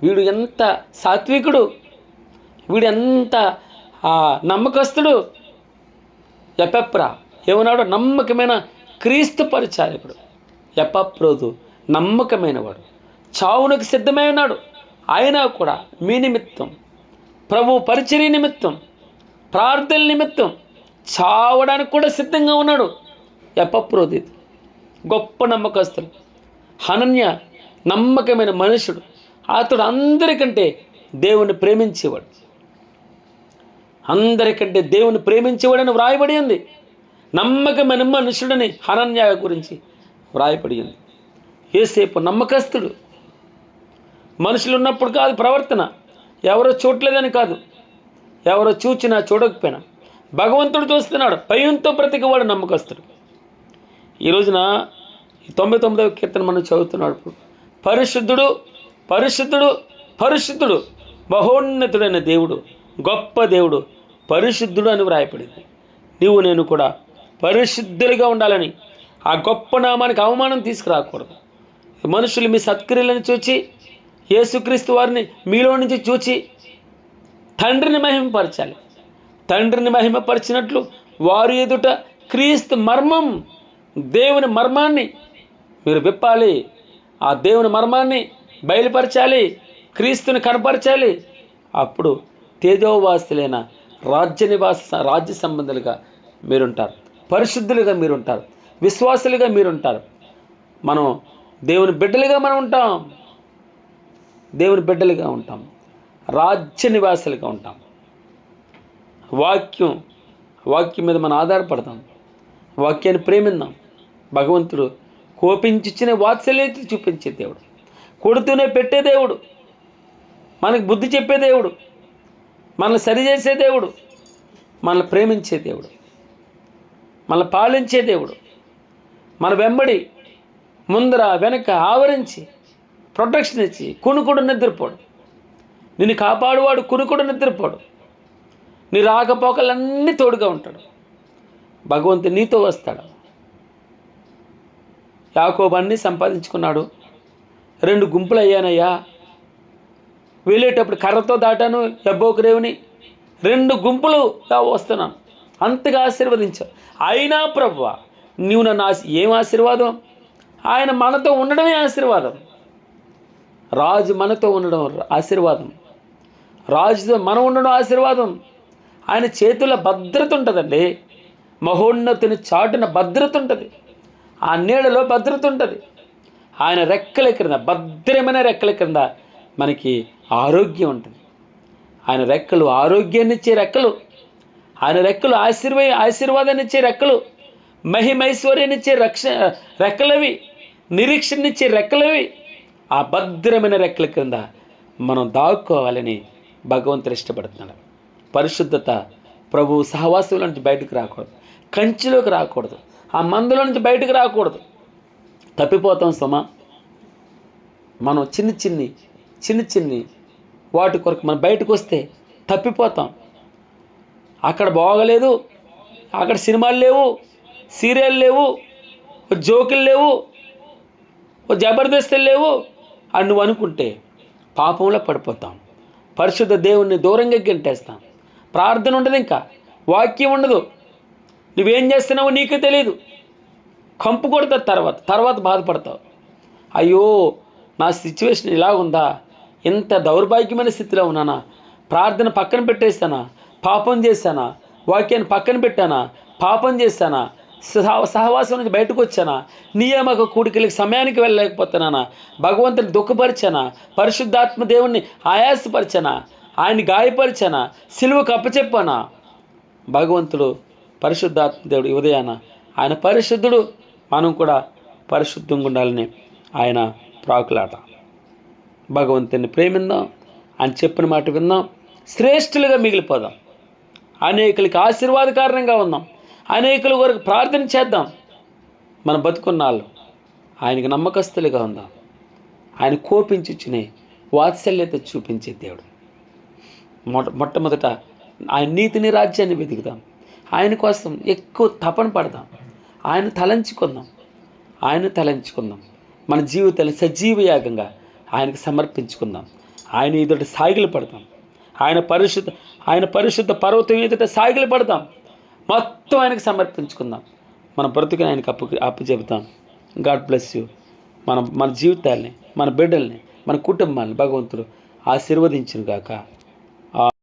వీడు ఎంత సాత్వికుడు, వీడు ఎంత నమ్మకస్తుడు. ఎపెప్రా ఏమన్నాడు? నమ్మకమైన క్రీస్తు పరిచారకుడు. ఎపప్రోదు నమ్మకమైన వాడు, చావునకు సిద్ధమై ఉన్నాడు. అయినా కూడా మీ నిమిత్తం, ప్రభు పరిచర్య నిమిత్తం, ప్రార్థన నిమిత్తం చావడానికి కూడా సిద్ధంగా ఉన్నాడు. ఎపప్రోదు గొప్ప నమ్మకస్తుడు. హనన్య నమ్మకమైన మనుషుడు. అతడు అందరికంటే దేవుని ప్రేమించేవాడు, అందరికంటే దేవుని ప్రేమించేవాడని వ్రాయబడి ఉంది. నమ్మకమైన మనుషుడని హనన్య గురించి వ్రాయబడి ఉంది. యోసేపు నమ్మకస్తుడు. మనుషులు ఉన్నప్పుడు కాదు ప్రవర్తన, ఎవరో చూడలేదని కాదు, ఎవరో చూచినా చూడకపోయినా భగవంతుడు చూస్తున్నాడు. భయంతో బ్రతికేవాడు నమ్మకస్తుడు. ఈ రోజున 99వ కీర్తన మనం చదువుతున్నాడు. పరిశుద్ధుడు, పరిశుద్ధుడు, పరిశుద్ధుడు, మహోన్నతుడైన దేవుడు, గొప్ప దేవుడు, పరిశుద్ధుడు అని వ్రాయపడింది. నీవు నేను కూడా పరిశుద్ధులుగా ఉండాలని, ఆ గొప్ప నామానికి అవమానం తీసుకురాకూడదు. మనుషులు మీ సత్క్రియలను చూచి యేసుక్రీస్తు వారిని మీలో నుంచి చూచి తండ్రిని మహిమపరచాలి. తండ్రిని మహిమపరిచినట్లు వారి ఎదుట క్రీస్తు మర్మం, దేవుని మర్మాన్ని మీరు విప్పాలి. ఆ దేవుని మర్మాన్ని బయలుపరచాలి, క్రీస్తుని కనపరచాలి. అప్పుడు తేజోవాసులైన రాజ్య సంబంధులుగా మీరుంటారు, పరిశుద్ధులుగా మీరుంటారు, విశ్వాసులుగా మీరుంటారు. మనం దేవుని బిడ్డలుగా మనం ఉంటాం, దేవుని బిడ్డలుగా ఉంటాం, రాజ్య నివాసులుగా ఉంటాం. వాక్యం మీద మనం ఆధారపడతాం, వాక్యాన్ని ప్రేమిద్దాం. భగవంతుడు కోపించిన వాత్సల్యత చూపించే దేవుడు, కొడుతూనే పెట్టే దేవుడు, మనకు బుద్ధి చెప్పే దేవుడు, మనల్ని సరిచేసే దేవుడు, మనల్ని ప్రేమించే దేవుడు, మనల్ని పాలించే దేవుడు, మన వెంబడి ముందర వెనక ఆవరించి ప్రొటెక్షన్ ఇచ్చి కునుకుడు నిద్రపోడు. నిన్ను కాపాడువాడు కునుకుడు నిద్రపోడు. నీ రాకపోకలన్నీ తోడుగా ఉంటాడు. భగవంతుడు నీతో వస్తాడు. యాకోబు అన్నీ సంపాదించుకున్నాడు. 2 గుంపులు అయ్యానయ్యా, వెళ్ళేటప్పుడు కర్రతో దాటాను యబ్బోకు రేవుని, 2 గుంపులుగా వస్తున్నాను, అంతగా ఆశీర్వదించావు. అయినా ప్రభువా నీవు నన్ను ఏం ఆశీర్వాదం? ఆయన మనతో ఉండడమే ఆశీర్వాదం. రాజు మనతో ఉండడం ఆశీర్వాదం, రాజుతో మనం ఉండడం ఆశీర్వాదం. ఆయన చేతుల భద్రత ఉంటుందండి. మహోన్నతుని చాటున భద్రత ఉంటుంది, ఆ నీడలో భద్రత ఉంటుంది. ఆయన రెక్కల క్రింద, భద్రమైన రెక్కల క్రింద మనకి ఆరోగ్యం ఉంటుంది. ఆయన రెక్కలు ఆరోగ్యాన్ని ఇచ్చే రెక్కలు, ఆయన రెక్కలు ఆశీర్వాదాన్ని ఇచ్చే రెక్కలు, మహిమైశ్వర్యాన్ని ఇచ్చే రెక్కలవి, నిరీక్షణనిచ్చే రెక్కలవి. ఆ భద్రమైన రెక్కల క్రింద మనం దాక్కోవాలని భగవంతుడు ఇష్టపడుతున్నాడు. పరిశుద్ధత, ప్రభు సహవాసం నుంచి బయటకు రాకూడదు, కంచిలోకి రాకూడదు, ఆ మందులో నుంచి బయటకు రాకూడదు. తప్పిపోతాం సుమా. మనం చిన్ని వాటి కొరకు మనం బయటకు వస్తే తప్పిపోతాం. అక్కడ బాగలేదు, అక్కడ సినిమాలు లేవు, సీరియల్ లేవు, జోకులు లేవు, జబర్దస్తులు లేవు అని నువ్వు అనుకుంటే పాపంలో పడిపోతాం. పరిశుద్ధ దేవుణ్ణి దూరంగా గెంటేస్తాం. ప్రార్థన ఉండదు, ఇంకా వాక్యం ఉండదు. నువ్వేం చేస్తున్నావో నీకే తెలియదు. కంపు కొడతావు, తర్వాత బాధపడతావు. అయ్యో నా సిచ్యువేషన్ ఇలా ఉందా, ఇంత దౌర్భాగ్యమైన స్థితిలో ఉన్నానా, ప్రార్థన పక్కన పెట్టేస్తానా, పాపం చేశానా, వాక్యాన్ని పక్కన పెట్టానా, పాపం చేశానా, సహవాసం నుంచి బయటకు వచ్చానా, నియామక కూడికలకి సమయానికి వెళ్ళలేకపోతున్నానా, భగవంతుని దుఃఖపరిచానా, పరిశుద్ధాత్మ దేవుణ్ణి ఆయాసపరిచానా, ఆయన్ని గాయపరిచానా, సిలువకు అప్పచెప్పానా. భగవంతుడు పరిశుద్ధాత్మ దేవుడు ఉదయాన ఆయన పరిశుద్ధుడు, మనం కూడా పరిశుద్ధంగా ఉండాలని ఆయన ప్రాకులాట. భగవంతుని ప్రేమిందాం, ఆయన చెప్పిన మాట విందాం, శ్రేష్ఠులుగా మిగిలిపోదాం, అనేకులకి ఆశీర్వాదకారణంగా ఉందాం, అనేకుల వరకు ప్రార్థన చేద్దాం. మన బతుకున్నాళ్ళు ఆయనకి నమ్మకస్తులుగా ఉందాం. ఆయన కోపించుచునే వాత్సల్యత చూపించే దేవుడు. మొట్టమొదట ఆయన నీతిని, రాజ్యాన్ని వెతుకుదాం. ఆయన కోసం ఎక్కువ తపన పడదాం. ఆయన తలంచుకుందాం. మన జీవితాన్ని సజీవయాగంగా ఆయనకు సమర్పించుకుందాం. ఆయన ఎదుట సాగిలు పడదాం. ఆయన పరిశుద్ధ పర్వతం ఎదుట సాగిలు పడదాం. మొత్తం ఆయనకు సమర్పించుకుందాం. మన బ్రతుకుని ఆయనకు అప్పచెబుతాం. God bless you. మన జీవితాల్ని, మన బిడ్డల్ని, మన కుటుంబాన్ని భగవంతుడు ఆశీర్వదించును గాక.